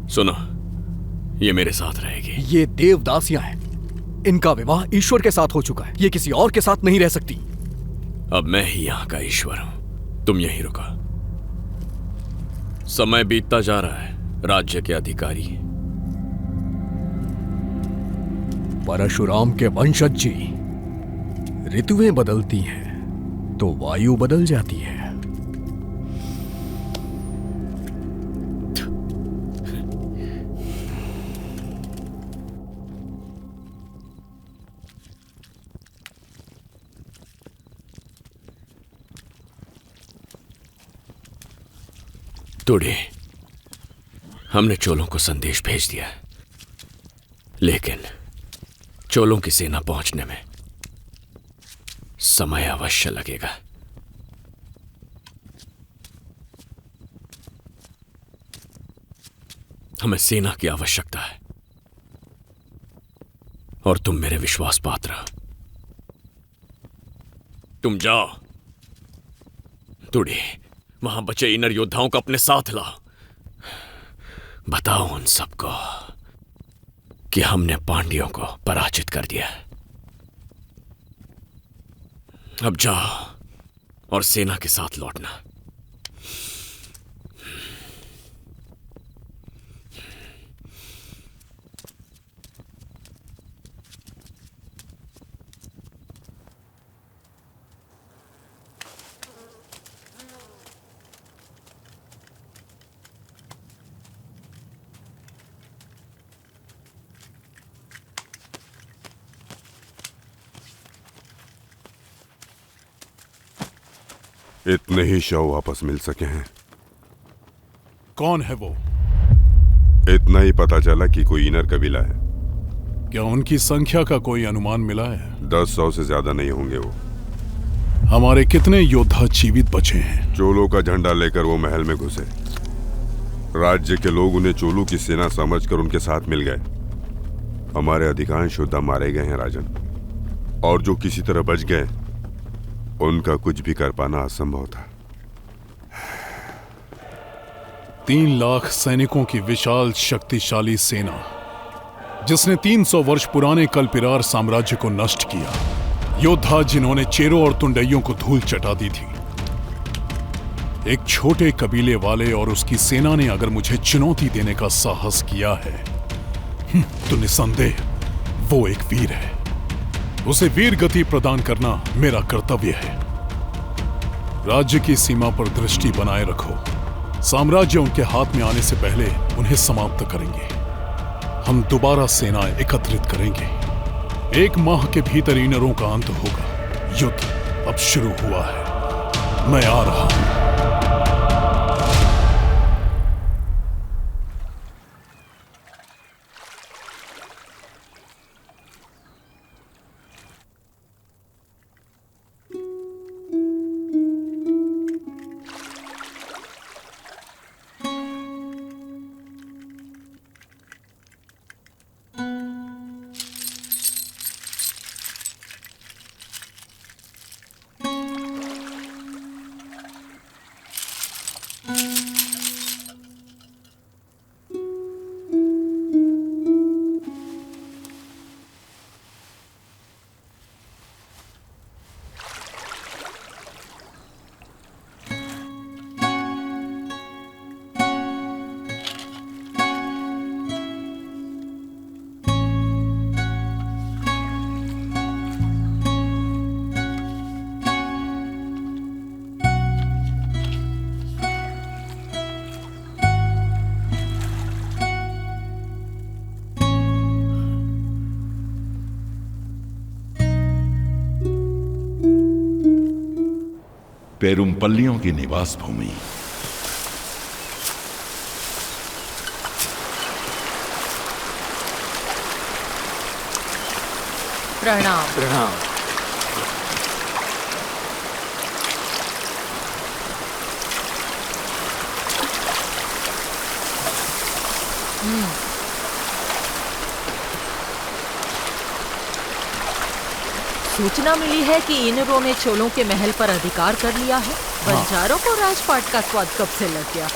सुनो, ये मेरे साथ रहेगी। ये देवदासियां हैं। इनका विवाह ईश्वर के साथ हो चुका है। ये किसी और के साथ नहीं रह सकती। अब मैं ही यहां का ईश्वर हूं। तुम यहीं रुको। समय बीतता जा रहा है। राज्य के अधिकारी परशुराम के वंशज जी, ऋतुएं बदलती हैं तो वायु बदल जाती है। टुडे हमने चोलों को संदेश भेज दिया, लेकिन चोलों की सेना पहुंचने में समय अवश्य लगेगा। हमें सेना की आवश्यकता है और तुम मेरे विश्वास पात्र हो। तुम जाओ टुडे, वहां बचे इनर योद्धाओं को अपने साथ लाओ। बताओ उन सबको कि हमने पांड्यों को पराजित कर दिया। अब जाओ और सेना के साथ लौटना। इतने ही शव वापस मिल सके हैं। कौन है वो? इतना ही पता चला कि कोई इनर कबीला है। क्या उनकी संख्या का कोई अनुमान मिला है? 10-100 से ज्यादा नहीं होंगे वो। हमारे कितने योद्धा जीवित बचे हैं? चोलों का झंडा लेकर वो महल में घुसे। राज्य के लोग उन्हें चोलों की सेना समझकर उनके साथ मिल गए। हमारे अधिकांश योद्धा मारे गए हैं राजन, और जो किसी तरह बच गए उनका कुछ भी कर पाना असंभव था। 3 लाख सैनिकों की विशाल शक्तिशाली सेना, जिसने 300 वर्ष पुराने कल्पिरार साम्राज्य को नष्ट किया। योद्धा जिन्होंने चेरों और तुंडइयों को धूल चटा दी थी। एक छोटे कबीले वाले और उसकी सेना ने अगर मुझे चुनौती देने का साहस किया है तो निसंदेह वो एक वीर है। उसे वीर गति प्रदान करना मेरा कर्तव्य है। राज्य की सीमा पर दृष्टि बनाए रखो। साम्राज्य उनके हाथ में आने से पहले उन्हें समाप्त करेंगे। हम दोबारा सेनाएं एकत्रित करेंगे। 1 माह के भीतर इनरों का अंत होगा। युद्ध अब शुरू हुआ है। मैं आ रहा हूं। पेरुमपल्लियों की निवास भूमि। प्रणाम। प्रणाम। सूचना मिली है कि इनरों ने चोलों के महल पर अधिकार कर लिया है। बंजारों को राजपाट का स्वाद कब से लग गया?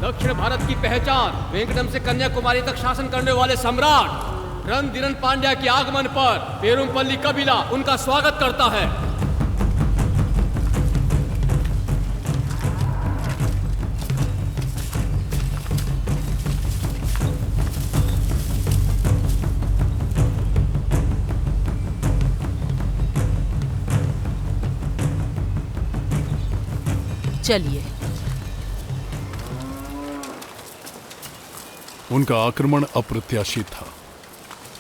दक्षिण भारत की पहचान, वेंकटम से कन्याकुमारी तक शासन करने वाले सम्राट रणधीरन पांड्या के आगमन पर पेरुमपल्ली कबीला उनका स्वागत करता है। चलिए। उनका आक्रमण अप्रत्याशित था।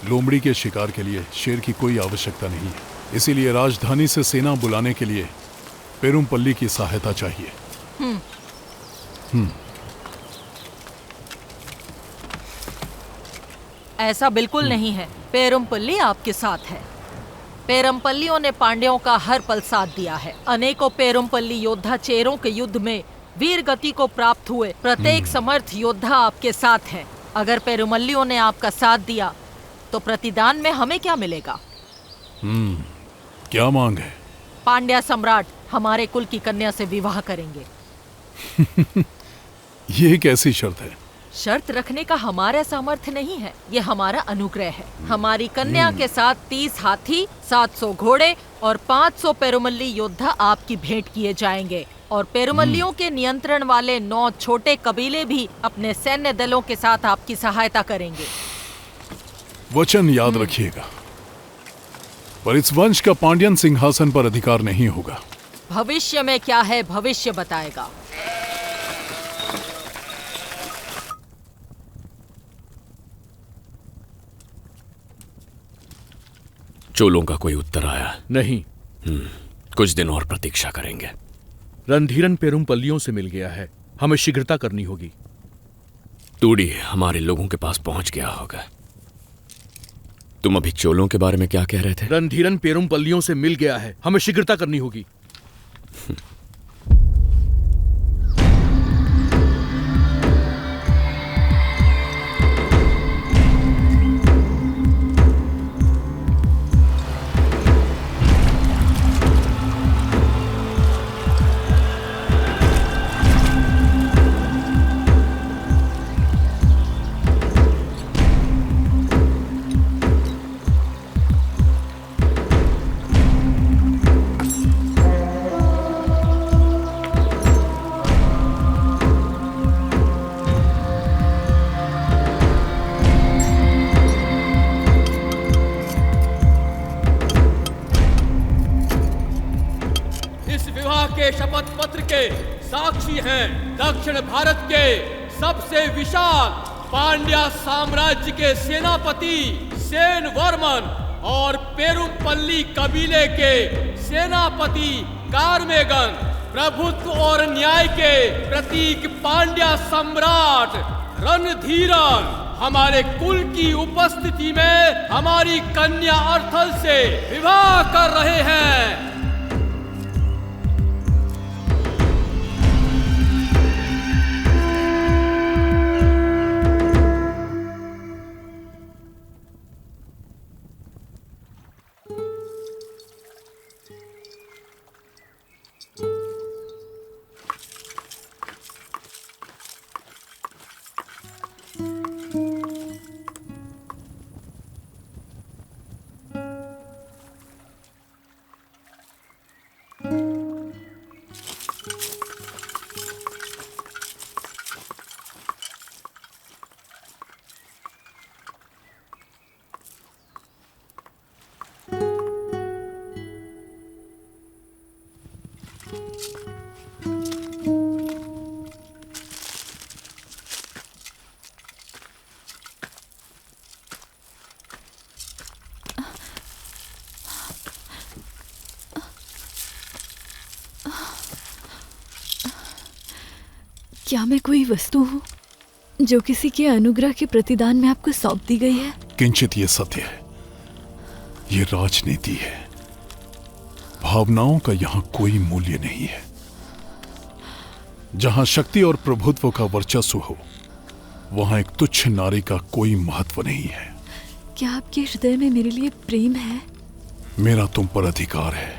लोमड़ी के शिकार के लिए शेर की कोई आवश्यकता नहीं है, इसीलिए राजधानी से सेना बुलाने के लिए पेरुमपल्ली की सहायता चाहिए। ऐसा बिल्कुल नहीं है। पेरुमपल्ली आपके साथ है। पेरुमपल्लियों ने पांड्यों का हर पल साथ दिया है। अनेकों पेरुमपल्ली योद्धा चेरों के युद्ध में वीर गति को प्राप्त हुए। प्रत्येक समर्थ योद्धा आपके साथ है। अगर पेरुमल्लियों ने आपका साथ दिया तो प्रतिदान में हमें क्या मिलेगा? क्या मांग है? पांड्या सम्राट हमारे कुल की कन्या से विवाह करेंगे। ये कैसी शर्त है? शर्त रखने का हमारा सामर्थ्य नहीं है, ये हमारा अनुग्रह है। हमारी कन्या के साथ 30 हाथी, 700 घोड़े और 500 पेरुमल्ली योद्धा आपकी भेंट किए जाएंगे। और पेरुमल्लियों के नियंत्रण वाले 9 छोटे कबीले भी अपने सैन्य दलों के साथ आपकी सहायता करेंगे। वचन याद रखिएगा, पर इस वंश का पांड्यन सिंहासन पर अधिकार नहीं होगा। भविष्य में क्या है, भविष्य बताएगा। चोलों का कोई उत्तर आया नहीं। कुछ दिन और प्रतीक्षा करेंगे। रणधीरन पेरुमपल्लियों से मिल गया है, हमें शीघ्रता करनी होगी। तूड़ी हमारे लोगों के पास पहुंच गया होगा। तुम अभी चोलों के बारे में क्या कह रहे थे? रणधीरन पेरुमपल्लियों से मिल गया है, हमें शीघ्रता करनी होगी। शपथ पत्र के साक्षी हैं दक्षिण भारत के सबसे विशाल पांड्या साम्राज्य के सेनापति सेन वर्मन और पेरुमपल्ली कबीले के सेनापति कार्मेगन। प्रभुत्व और न्याय के प्रतीक पांड्या सम्राट रणधीरन हमारे कुल की उपस्थिति में हमारी कन्या अर्थल से विवाह कर रहे हैं। क्या मैं कोई वस्तु हूँ जो किसी के अनुग्रह के प्रतिदान में आपको सौंप दी गई है? किंचित ये सत्य है, ये राजनीति है। भावनाओं का यहाँ कोई मूल्य नहीं है। जहां शक्ति और प्रभुत्व का वर्चस्व हो, वहां एक तुच्छ नारी का कोई महत्व नहीं है। क्या आपके हृदय में मेरे लिए प्रेम है? मेरा तुम पर अधिकार है।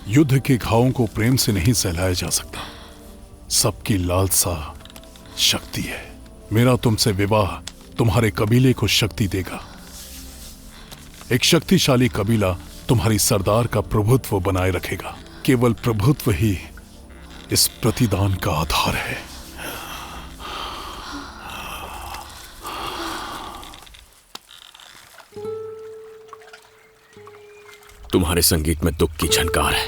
युद्ध के घावों को प्रेम से नहीं सहलाया जा सकता। सबकी लालसा शक्ति है। मेरा तुमसे विवाह तुम्हारे कबीले को शक्ति देगा। एक शक्तिशाली कबीला तुम्हारी सरदार का प्रभुत्व बनाए रखेगा। केवल प्रभुत्व ही इस प्रतिदान का आधार है। तुम्हारे संगीत में दुख की झनकार है,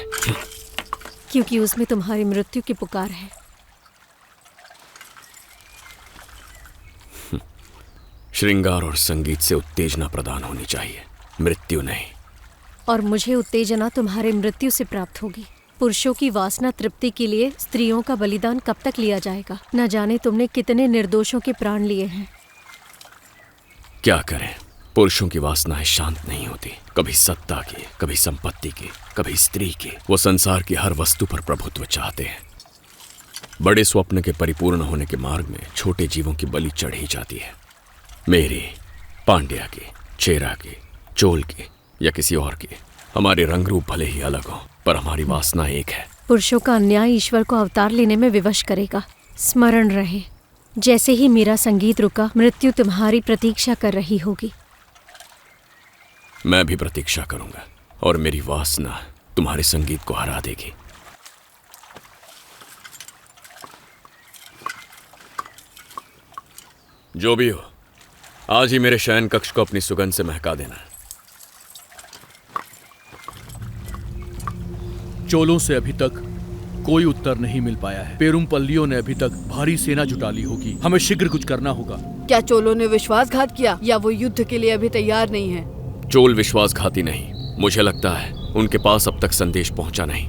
क्योंकि उसमें तुम्हारी मृत्यु की पुकार है। श्रृंगार और संगीत से उत्तेजना प्रदान होनी चाहिए, मृत्यु नहीं। और मुझे उत्तेजना तुम्हारे मृत्यु से प्राप्त होगी। पुरुषों की वासना तृप्ति के लिए स्त्रियों का बलिदान कब तक लिया जाएगा? न जाने तुमने कितने निर्दोषों के प्राण लिए हैं। क्या करें, पुरुषों की वासनाएं शांत नहीं होती। कभी सत्ता की, कभी संपत्ति की, कभी स्त्री की। वो संसार की हर वस्तु पर प्रभुत्व चाहते हैं। बड़े स्वप्न के परिपूर्ण होने के मार्ग में छोटे जीवों की बलि चढ़ी जाती है। मेरी, पांड्या की, चेरा की, चोल की या किसी और की। हमारे रंग रूप भले ही अलग हो, पर हमारी वासना एक है। पुरुषों का अन्याय ईश्वर को अवतार लेने में विवश करेगा। स्मरण रहे, जैसे ही मेरा संगीत रुका, मृत्यु तुम्हारी प्रतीक्षा कर रही होगी। मैं भी प्रतीक्षा करूंगा और मेरी वासना तुम्हारे संगीत को हरा देगी। जो भी हो, आज ही मेरे शयन कक्ष को अपनी सुगंध से महका देना। चोलों से अभी तक कोई उत्तर नहीं मिल पाया है। पेरुमपल्लियों ने अभी तक भारी सेना जुटा ली होगी। हमें शीघ्र कुछ करना होगा। क्या चोलों ने विश्वासघात किया या वो युद्ध के लिए अभी तैयार नहीं है? चोल विश्वासघाती नहीं, मुझे लगता है उनके पास अब तक संदेश पहुंचा नहीं।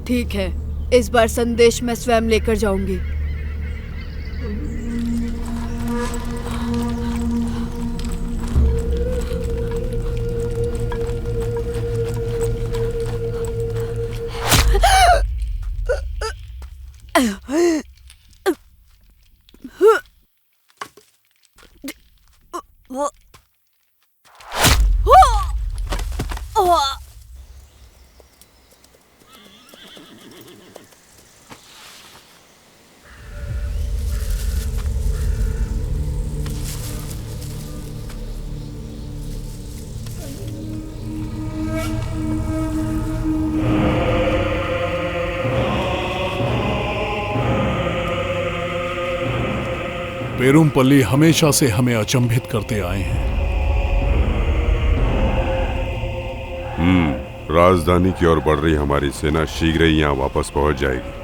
ठीक है, इस बार संदेश मैं स्वयं लेकर जाऊंगी। पेरुमपल्ली हमेशा से हमें अचंभित करते आए हैं। राजधानी की ओर बढ़ रही हमारी सेना शीघ्र ही यहाँ वापस पहुंच जाएगी।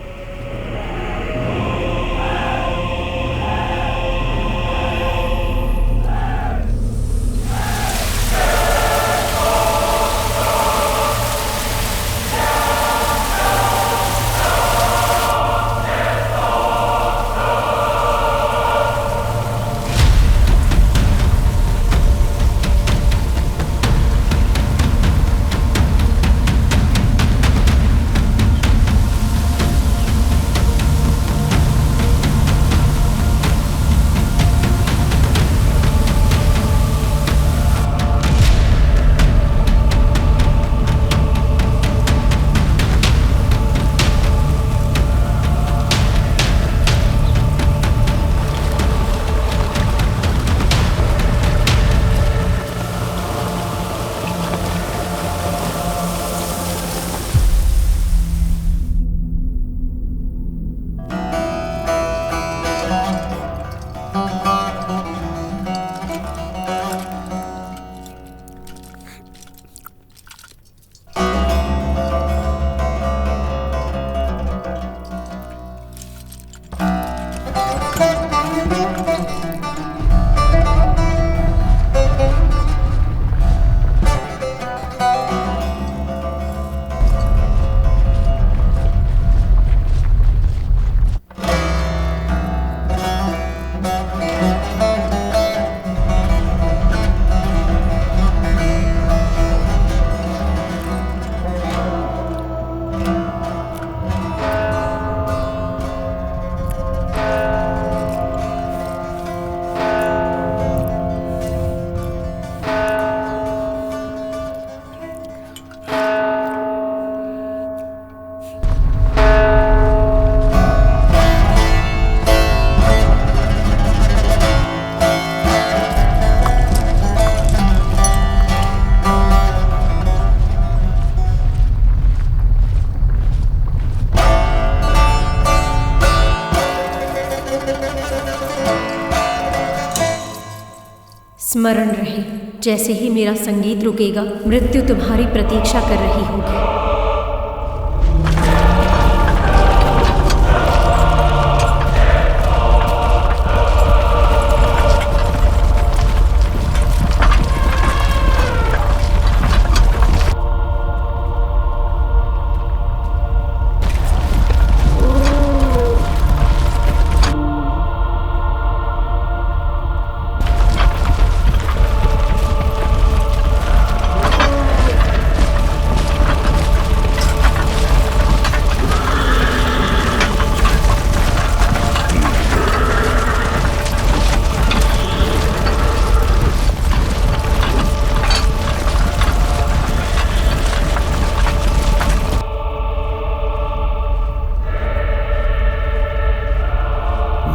स्मरण रहे, जैसे ही मेरा संगीत रुकेगा, मृत्यु तुम्हारी प्रतीक्षा कर रही होगी।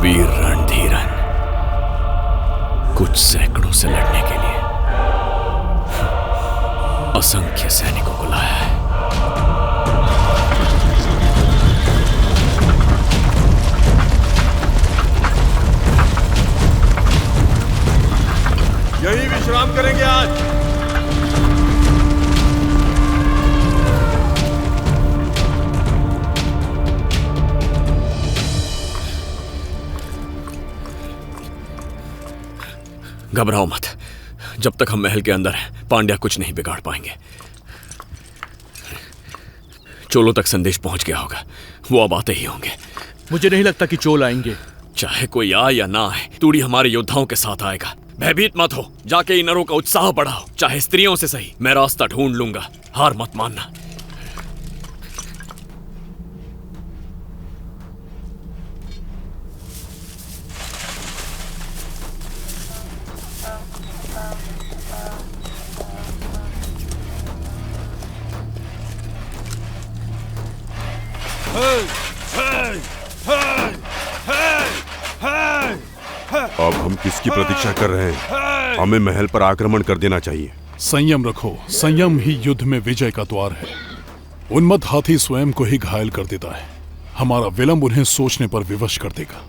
वीर रणधीरन, कुछ सैकड़ों से लड़ने के लिए असंख्य सैनिकों को लाया है। यही विश्राम करेंगे आज। घबराओ मत, जब तक हम महल के अंदर हैं पांड्या कुछ नहीं बिगाड़ पाएंगे। चोलों तक संदेश पहुंच गया होगा, वो अब आते ही होंगे। मुझे नहीं लगता कि चोल आएंगे। चाहे कोई आए या ना आए, तूड़ी हमारे योद्धाओं के साथ आएगा। भयभीत मत हो, जाके इनरों का उत्साह बढ़ाओ, चाहे स्त्रियों से सही। मैं रास्ता ढूंढ लूंगा, हार मत मानना। अब हम किसकी प्रतीक्षा कर रहे हैं? हमें महल पर आक्रमण कर देना चाहिए। संयम रखो, संयम ही युद्ध में विजय का द्वार है। उन्मत्त हाथी स्वयं को ही घायल कर देता है, हमारा विलंब उन्हें सोचने पर विवश कर देगा।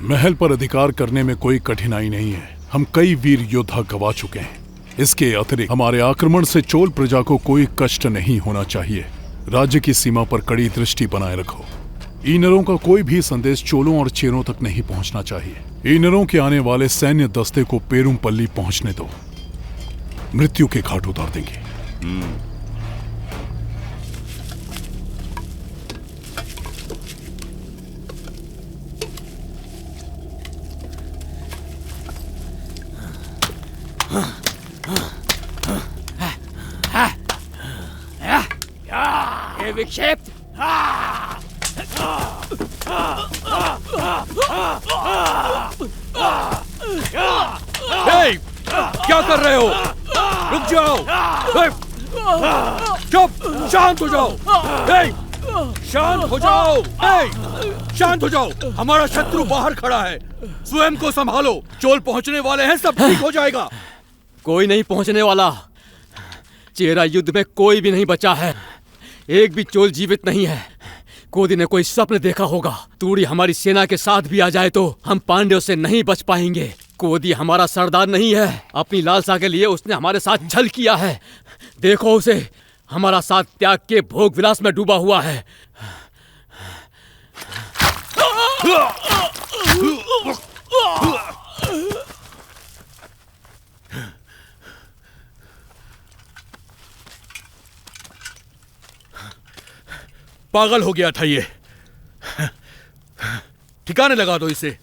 महल पर अधिकार करने में कोई कठिनाई नहीं है, हम कई वीर योद्धा गवा चुके हैं। इसके अतिरिक्त हमारे आक्रमण से चोल प्रजा को कोई कष्ट नहीं होना चाहिए। राज्य की सीमा पर कड़ी दृष्टि बनाए रखो। ईनरों का कोई भी संदेश चोलों और चेरों तक नहीं पहुंचना चाहिए। ईनरों के आने वाले सैन्य दस्ते को पेरुमपल्ली पहुंचने दो, मृत्यु के घाट उतार देंगे। ये विक्षेप क्या कर रहे हो? रुक जाओ। चुप, शांत हो जाओ। शांत हो जाओ। शांत हो जाओ। हमारा शत्रु बाहर खड़ा है, स्वयं को संभालो। चोल पहुंचने वाले हैं, सब ठीक हो जाएगा। कोई नहीं पहुंचने वाला। चेरा युद्ध में कोई भी नहीं बचा है, एक भी चोल जीवित नहीं है। कोदी ने कोई स्वप्न देखा होगा, तूड़ी हमारी सेना के साथ भी आ जाए तो हम पांड्यों से नहीं बच पाएंगे। कोदी हमारा सरदार नहीं है, अपनी लालसा के लिए उसने हमारे साथ छल किया है। देखो उसे, हमारा साथ त्याग के भोग विलास में डूबा हुआ है। पागल हो गया था ये। ठिकाने लगा दो इसे।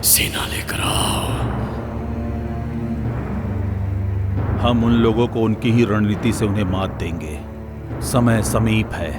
सेना लेकर आओ। हम उन लोगों को उनकी ही रणनीति से उन्हें मात देंगे। समय समीप है।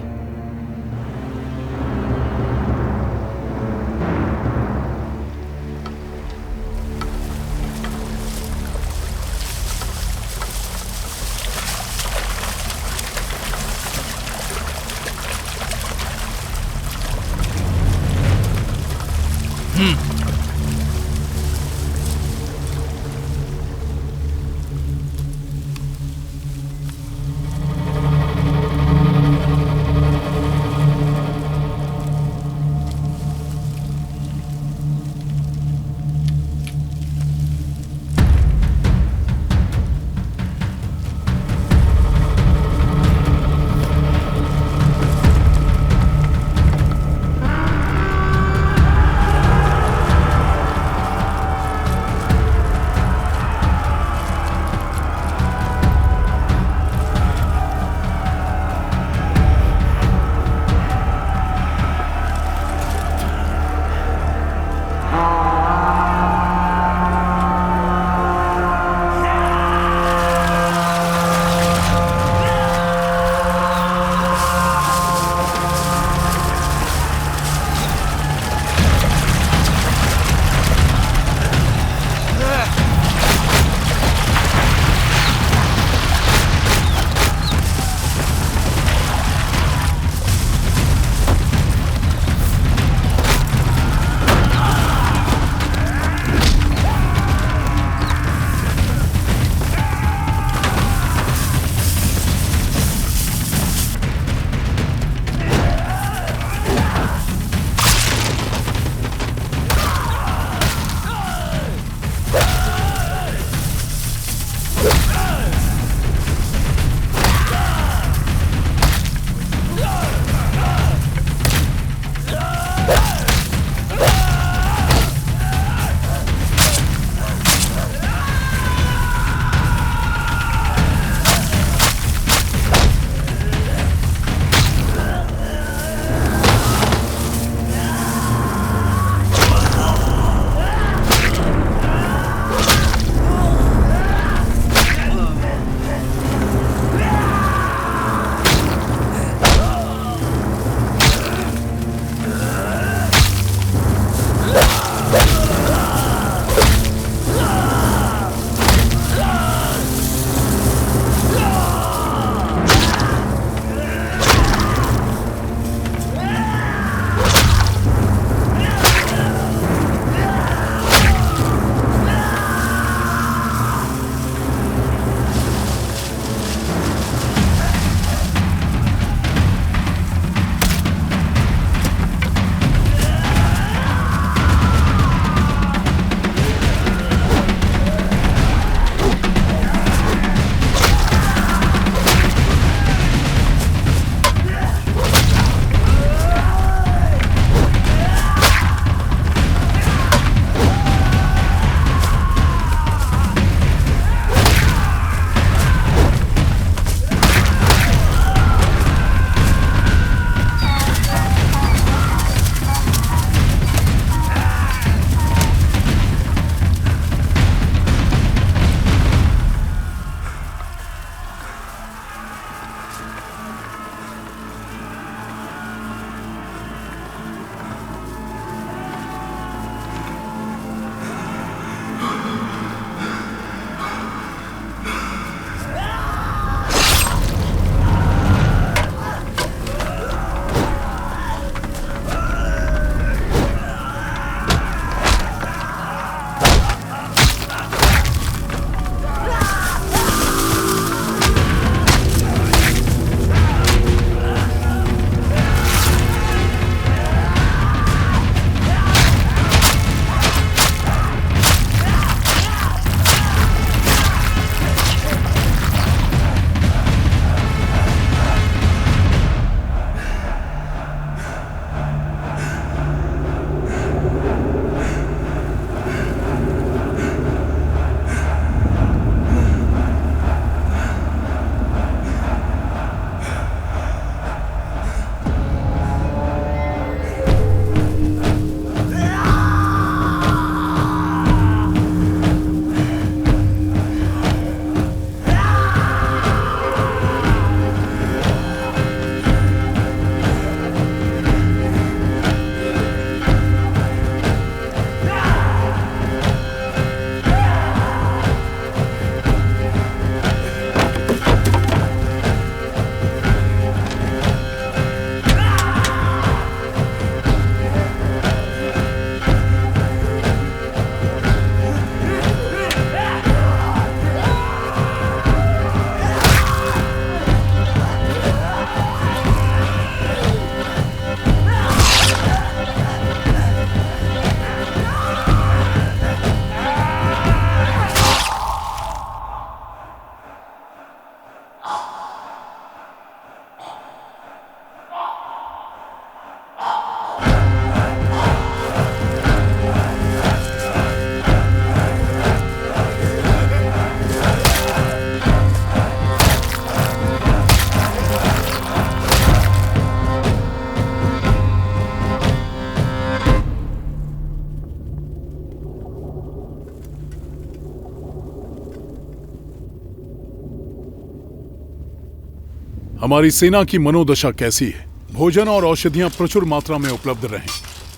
हमारी सेना की मनोदशा कैसी है? भोजन और औषधियां प्रचुर मात्रा में उपलब्ध रहें।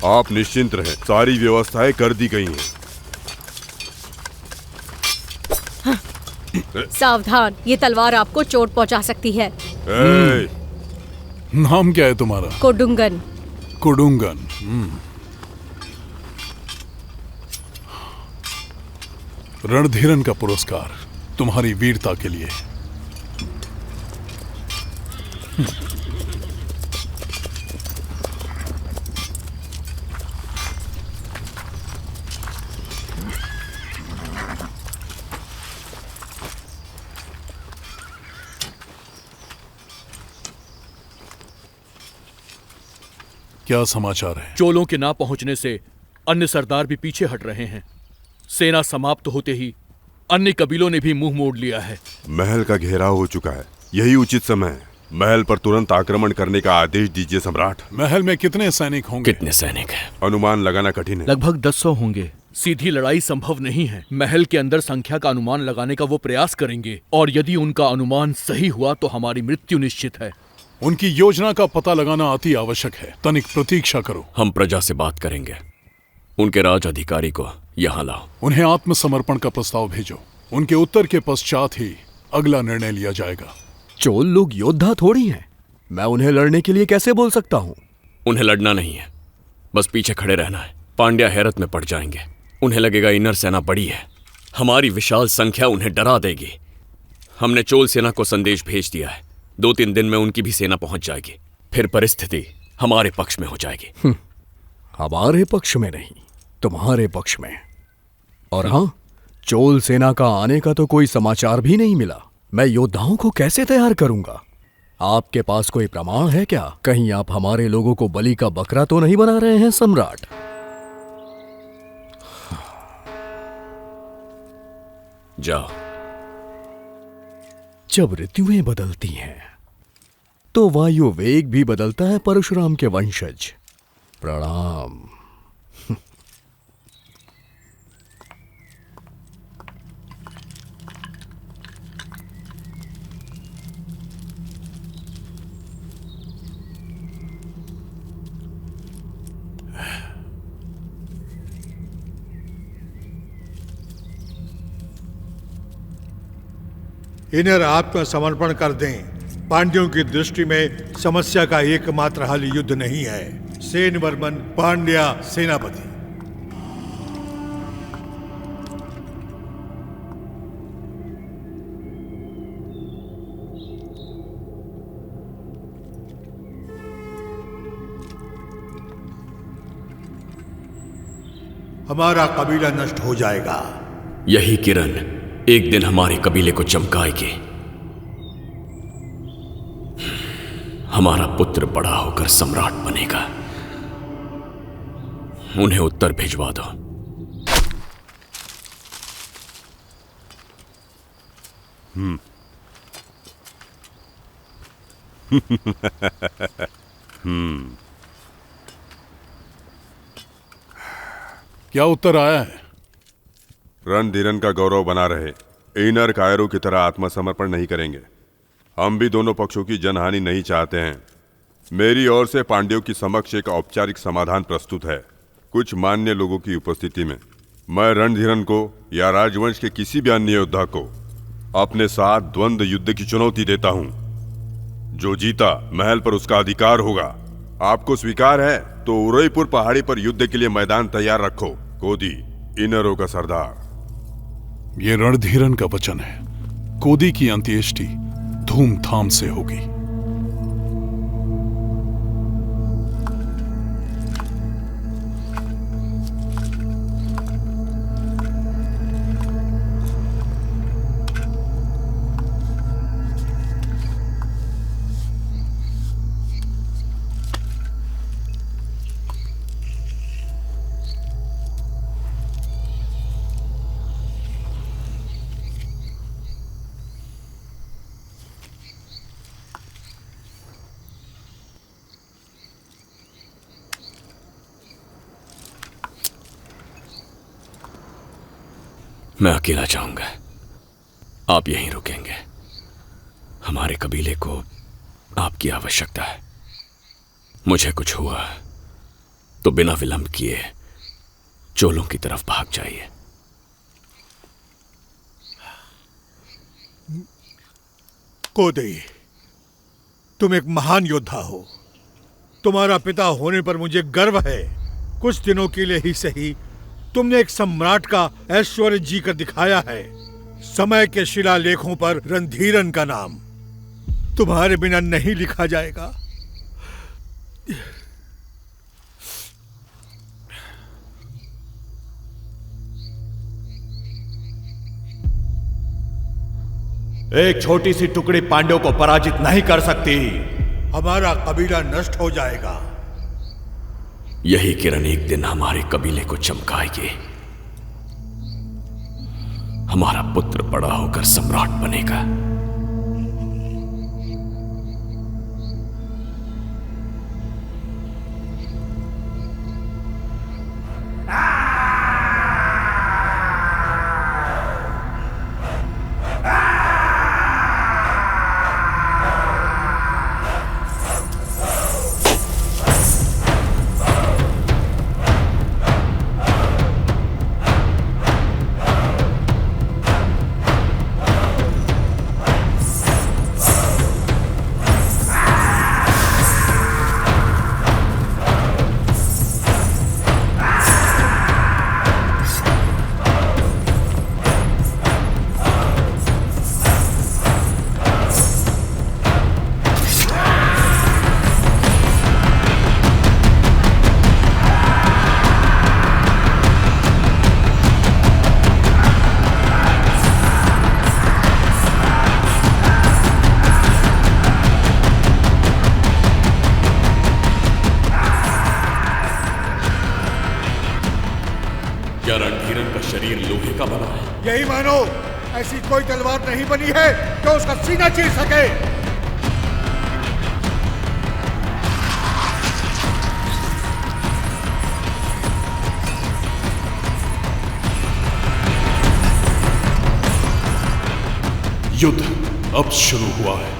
आप निश्चिंत रहें, सारी व्यवस्थाएं कर दी गई हैं। सावधान, ये तलवार आपको चोट पहुंचा सकती है। नाम क्या है तुम्हारा? कोडुंगन। कोडुंगन। रणधीरन का पुरस्कार तुम्हारी वीरता के लिए। क्या समाचार है? चोलों के ना पहुंचने से अन्य सरदार भी पीछे हट रहे हैं। सेना समाप्त होते ही अन्य कबीलों ने भी मुंह मोड़ लिया है। महल का घेराव हो चुका है, यही उचित समय है। महल पर तुरंत आक्रमण करने का आदेश दीजिए सम्राट। महल में कितने सैनिक होंगे? कितने सैनिक हैं? अनुमान लगाना कठिन है। लगभग 200 होंगे। सीधी लड़ाई संभव नहीं है। महल के अंदर संख्या का अनुमान लगाने का वो प्रयास करेंगे, और यदि उनका अनुमान सही हुआ तो हमारी मृत्यु निश्चित है। उनकी योजना का पता लगाना अति आवश्यक है। तनिक प्रतीक्षा करो। हम प्रजा से बात करेंगे। उनके राज अधिकारी को यहाँ लाओ। उन्हें आत्मसमर्पण का प्रस्ताव भेजो। उनके उत्तर के पश्चात ही अगला निर्णय लिया जाएगा। चोल लोग योद्धा थोड़ी हैं। मैं उन्हें लड़ने के लिए कैसे बोल सकता हूँ? उन्हें लड़ना नहीं है, बस पीछे खड़े रहना है। पांड्या हैरत में पड़ जाएंगे। उन्हें लगेगा इनर सेना बड़ी है, हमारी विशाल संख्या उन्हें डरा देगी। हमने चोल सेना को संदेश भेज दिया है। 2-3 दिन में उनकी भी सेना पहुंच जाएगी। फिर परिस्थिति हमारे पक्ष में हो जाएगी। हमारे पक्ष में नहीं, तुम्हारे पक्ष में। और हाँ, चोल सेना का आने का तो कोई समाचार भी नहीं मिला। मैं योद्धाओं को कैसे तैयार करूंगा? आपके पास कोई प्रमाण है क्या? कहीं आप हमारे लोगों को बलि का बकरा तो नहीं बना रहे हैं सम्राट? जाओ। जब ऋतुएं बदलती हैं तो वायु वेग भी बदलता है। परशुराम के वंशज, प्रणाम। इनर आत्मसमर्पण कर दें। पांड्यों की दृष्टि में समस्या का एकमात्र हल युद्ध नहीं है। सेन वर्मन, पांड्या सेनापति। हमारा कबीला नष्ट हो जाएगा। यही किरण एक दिन हमारे कबीले को चमकाएगी। हमारा पुत्र बड़ा होकर सम्राट बनेगा। उन्हें उत्तर भिजवा दो। क्या उत्तर आया है? रणधीरन का गौरव बना रहे। इनर कायरों की तरह आत्मसमर्पण नहीं करेंगे। हम भी दोनों पक्षों की जनहानि नहीं चाहते हैं। मेरी ओर से पांड्यों की समक्ष एक औपचारिक समाधान प्रस्तुत है, कुछ मान्य लोगों की उपस्थिति में। मैं रणधीरन को या राजवंश के किसी भी अन्य योद्धा को अपने साथ द्वंद्व युद्ध की चुनौती देता हूं। जो जीता महल पर उसका अधिकार होगा। आपको स्वीकार है तो उरईपुर पहाड़ी पर युद्ध के लिए मैदान तैयार रखो। कोदी, इनरों का सरदार। ये रणधीरन का वचन है। कोदी की अंत्येष्टि धूमधाम से होगी। मैं अकेला जाऊंगा, आप यहीं रुकेंगे। हमारे कबीले को आपकी आवश्यकता है। मुझे कुछ हुआ तो बिना विलंब किए चोलों की तरफ भाग जाइए। कोदई, तुम एक महान योद्धा हो। तुम्हारा पिता होने पर मुझे गर्व है। कुछ दिनों के लिए ही सही, तुमने एक सम्राट का ऐश्वर्य जी कर दिखाया है। समय के शिलालेखों पर रणधीरन का नाम तुम्हारे बिना नहीं लिखा जाएगा। एक छोटी सी टुकड़ी पांड्यों को पराजित नहीं कर सकती। हमारा कबीला नष्ट हो जाएगा। यही किरण एक दिन हमारे कबीले को चमकाएगी। हमारा पुत्र बड़ा होकर सम्राट बनेगा। क्या रणधीरन का शरीर लोहे का बना है? यही मानो। ऐसी कोई तलवार नहीं बनी है जो उसका सीना चीर सके। युद्ध अब शुरू हुआ है।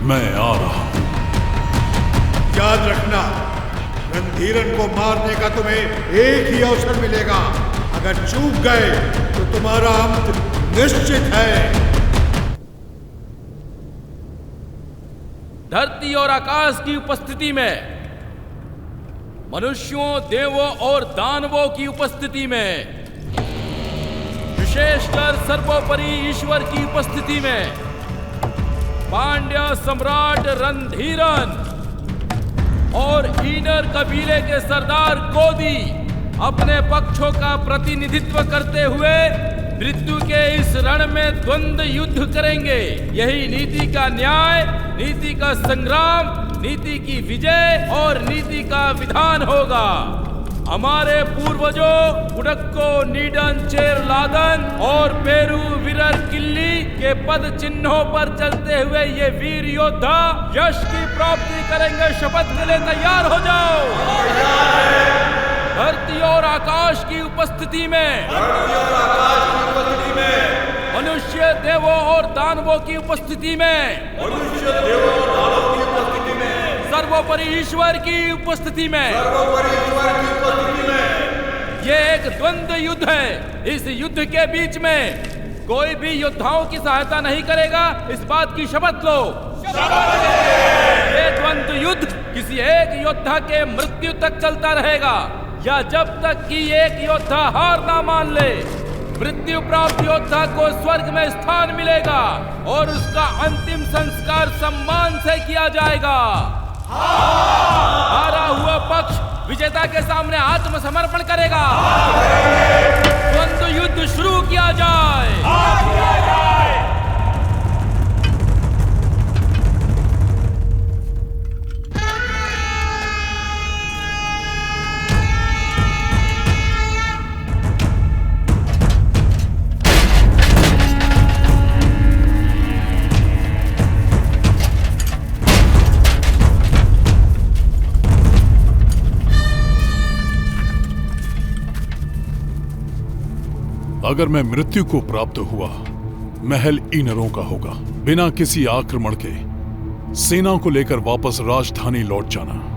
मैं आ रहा हूं। याद रखना, रणधीरन को मारने का तुम्हें एक ही अवसर मिलेगा। अगर चूक गए तो तुम्हारा अंत निश्चित है। धरती और आकाश की उपस्थिति में, मनुष्यों, देवों और दानवों की उपस्थिति में, विशेषकर सर्वोपरि ईश्वर की उपस्थिति में, पांड्या सम्राट रणधीरन और ईनर कबीले के सरदार कोदी अपने पक्षों का प्रतिनिधित्व करते हुए मृत्यु के इस रण में द्वंद्व युद्ध करेंगे। यही नीति का न्याय, नीति का संग्राम, नीति की विजय और नीति का विधान होगा। हमारे पूर्वजों उडक्को, नीडन, चेरलादन और पेरू विरर किल्ली के पद चिन्हों पर चलते हुए ये वीर योद्धा यश की प्राप्ति करेंगे। शपथ के लिए तैयार हो जाओ। धरती और आकाश की उपस्थिति में, मनुष्य, देवों और दानवों की उपस्थिति में, सर्वोपरि ईश्वर की उपस्थिति में, ये एक द्वंद्व युद्ध है। इस युद्ध के बीच में कोई भी योद्धाओं की सहायता नहीं करेगा। इस बात की शपथ लो। ये द्वंद्व युद्ध किसी एक योद्धा के मृत्यु तक चलता रहेगा या जब तक कि एक योद्धा हार ना मान ले। मृत्यु प्राप्त योद्धा को स्वर्ग में स्थान मिलेगा और उसका अंतिम संस्कार सम्मान से किया जाएगा। हारा हुआ पक्ष विजेता के सामने आत्मसमर्पण करेगा। द्वंद्व युद्ध शुरू किया जाए। अगर मैं मृत्यु को प्राप्त हुआ, महल ईनरों का होगा। बिना किसी आक्रमण के सेना को लेकर वापस राजधानी लौट जाना।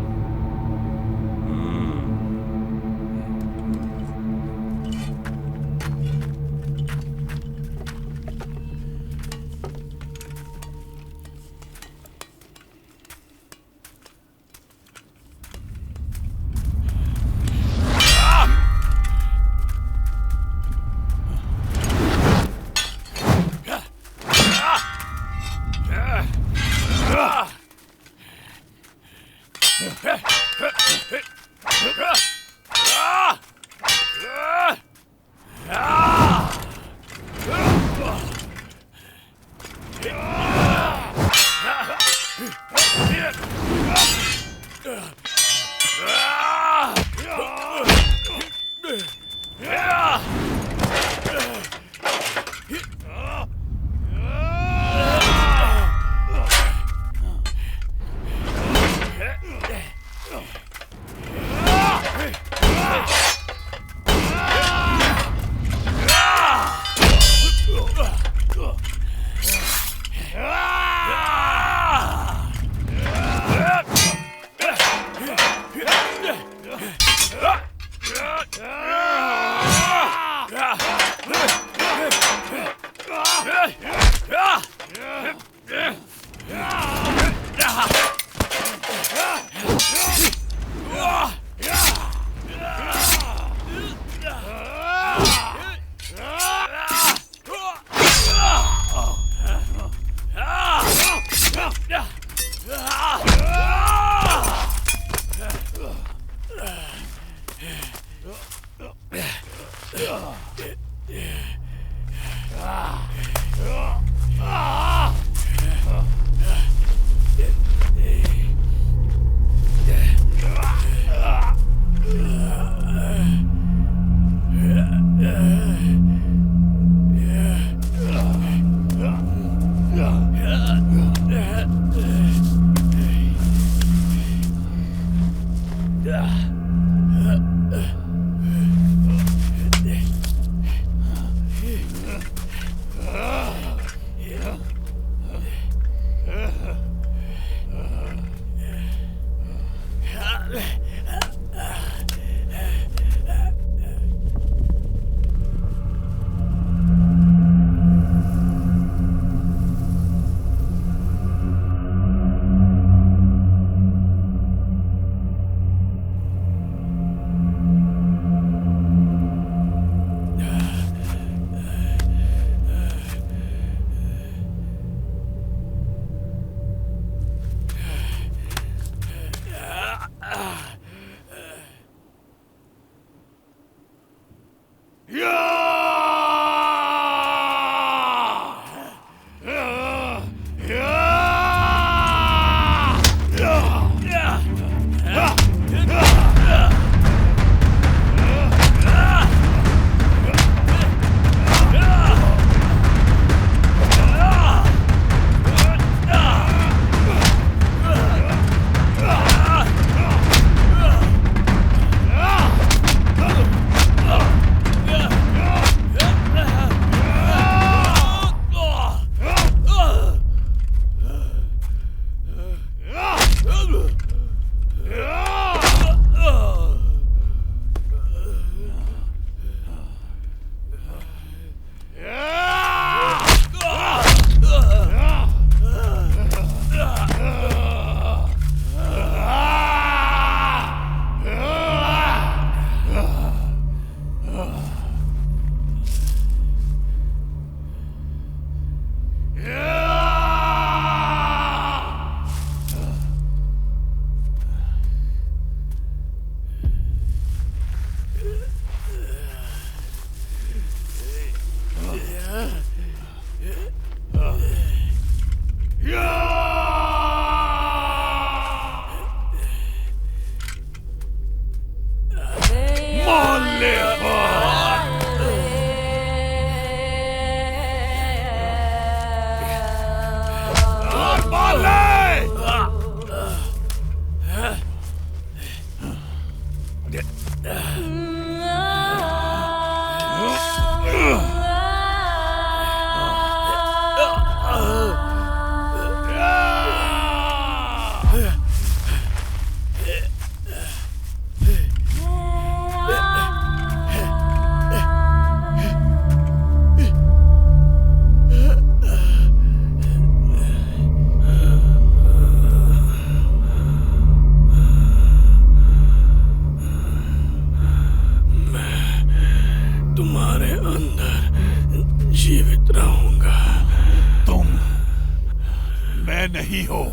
हो।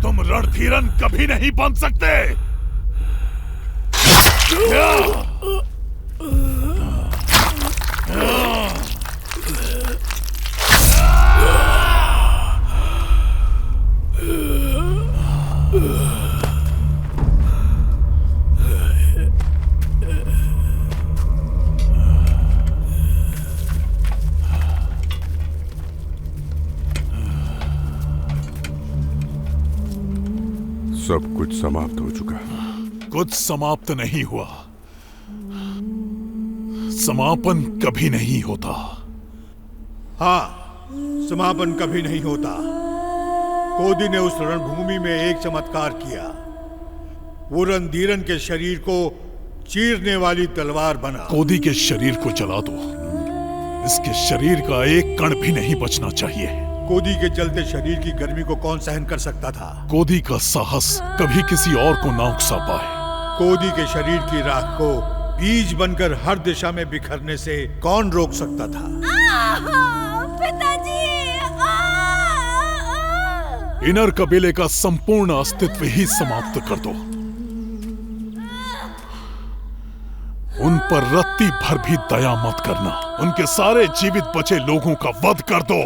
तुम रणधीरन कभी नहीं बन सकते। सब कुछ समाप्त हो चुका। कुछ समाप्त नहीं हुआ। समापन कभी नहीं होता। हाँ, समापन कभी नहीं होता। कोदी ने उस रणभूमि में एक चमत्कार किया। वो रणधीरन के शरीर को चीरने वाली तलवार बना। कोदी के शरीर को जला दो। इसके शरीर का एक कण भी नहीं बचना चाहिए। कोदी के जलते शरीर की गर्मी को कौन सहन कर सकता था? कोदी का साहस कभी किसी और को ना उकसा पाए। कोदी के शरीर की राख को बीज बनकर हर दिशा में बिखरने से कौन रोक सकता था? पिताजी! इनर कबीले का संपूर्ण अस्तित्व ही समाप्त कर दो। उन पर रत्ती भर भी दया मत करना। उनके सारे जीवित बचे लोगों का वध कर दो।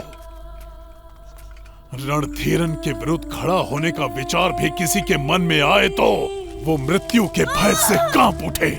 रणधीरन के विरुद्ध खड़ा होने का विचार भी किसी के मन में आए तो वो मृत्यु के भय से कांप उठे।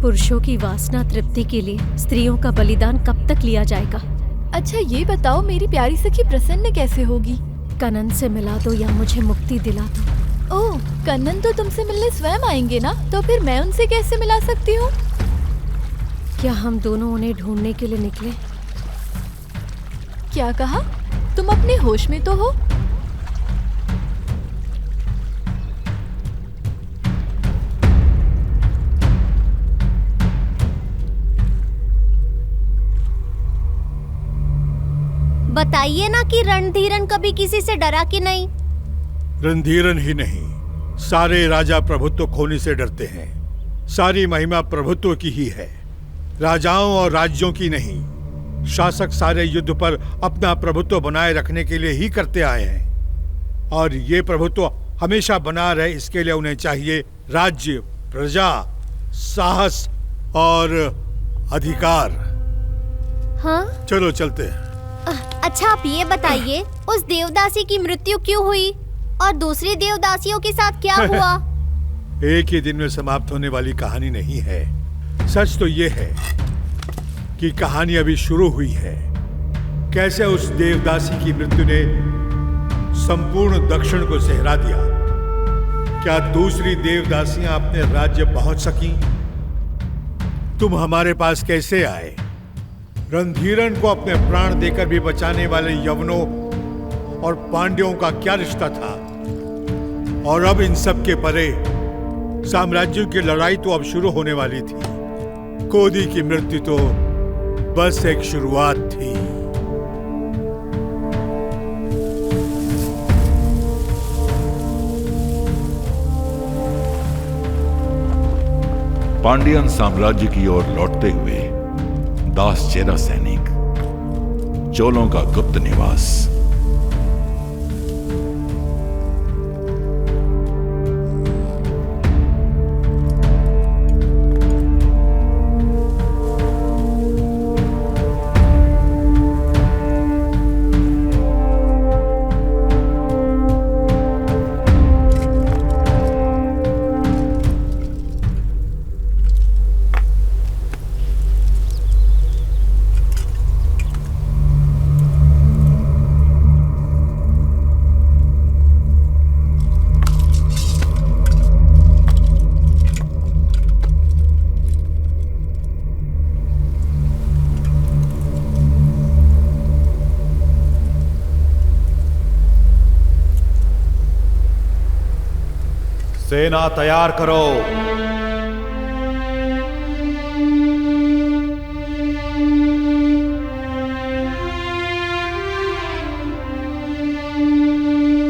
पुरुषों की वासना तृप्ति के लिए स्त्रियों का बलिदान कब तक लिया जाएगा? अच्छा ये बताओ, मेरी प्यारी सखी प्रसन्न कैसे होगी? कनन से मिला दो या मुझे मुक्ति दिला दो। ओह, कन्नन तो तुमसे मिलने स्वयं आएंगे ना, तो फिर मैं उनसे कैसे मिला सकती हूँ? क्या हम दोनों उन्हें ढूंढने के लिए निकले? क्या कहा? तुम अपने होश में तो हो? बताइए ना कि रणधीरन कभी किसी से डरा कि नहीं? रणधीरन ही नहीं, सारे राजा प्रभुत्व खोने से डरते हैं। सारी महिमा प्रभुत्व की ही है, राजाओं और राज्यों की नहीं। शासक सारे युद्ध पर अपना प्रभुत्व बनाए रखने के लिए ही करते आए हैं, और ये प्रभुत्व हमेशा बना रहे इसके लिए उन्हें चाहिए राज्य, प्रजा, साहस और अधिकार। हाँ? चलो चलते हैं। अच्छा आप ये बताइए, उस देवदासी की मृत्यु क्यों हुई और दूसरी देवदासियों के साथ क्या हुआ? एक ही दिन में समाप्त होने वाली कहानी नहीं है। सच तो ये है कि कहानी अभी शुरू हुई है। कैसे उस देवदासी की मृत्यु ने संपूर्ण दक्षिण को सहरा दिया। क्या दूसरी देवदासियां अपने राज्य पहुंच सकी? तुम हमारे पास कैसे आए? रणधीरन को अपने प्राण देकर भी बचाने वाले यवनों और पांड्यों का क्या रिश्ता था? और अब इन सब के परे साम्राज्यों की लड़ाई तो अब शुरू होने वाली थी। कोदी की मृत्यु तो बस एक शुरुआत थी। पांडियन साम्राज्य की ओर लौटते हुए दास चेरा सैनिक, चोलों का गुप्त निवास। सेना तैयार करो।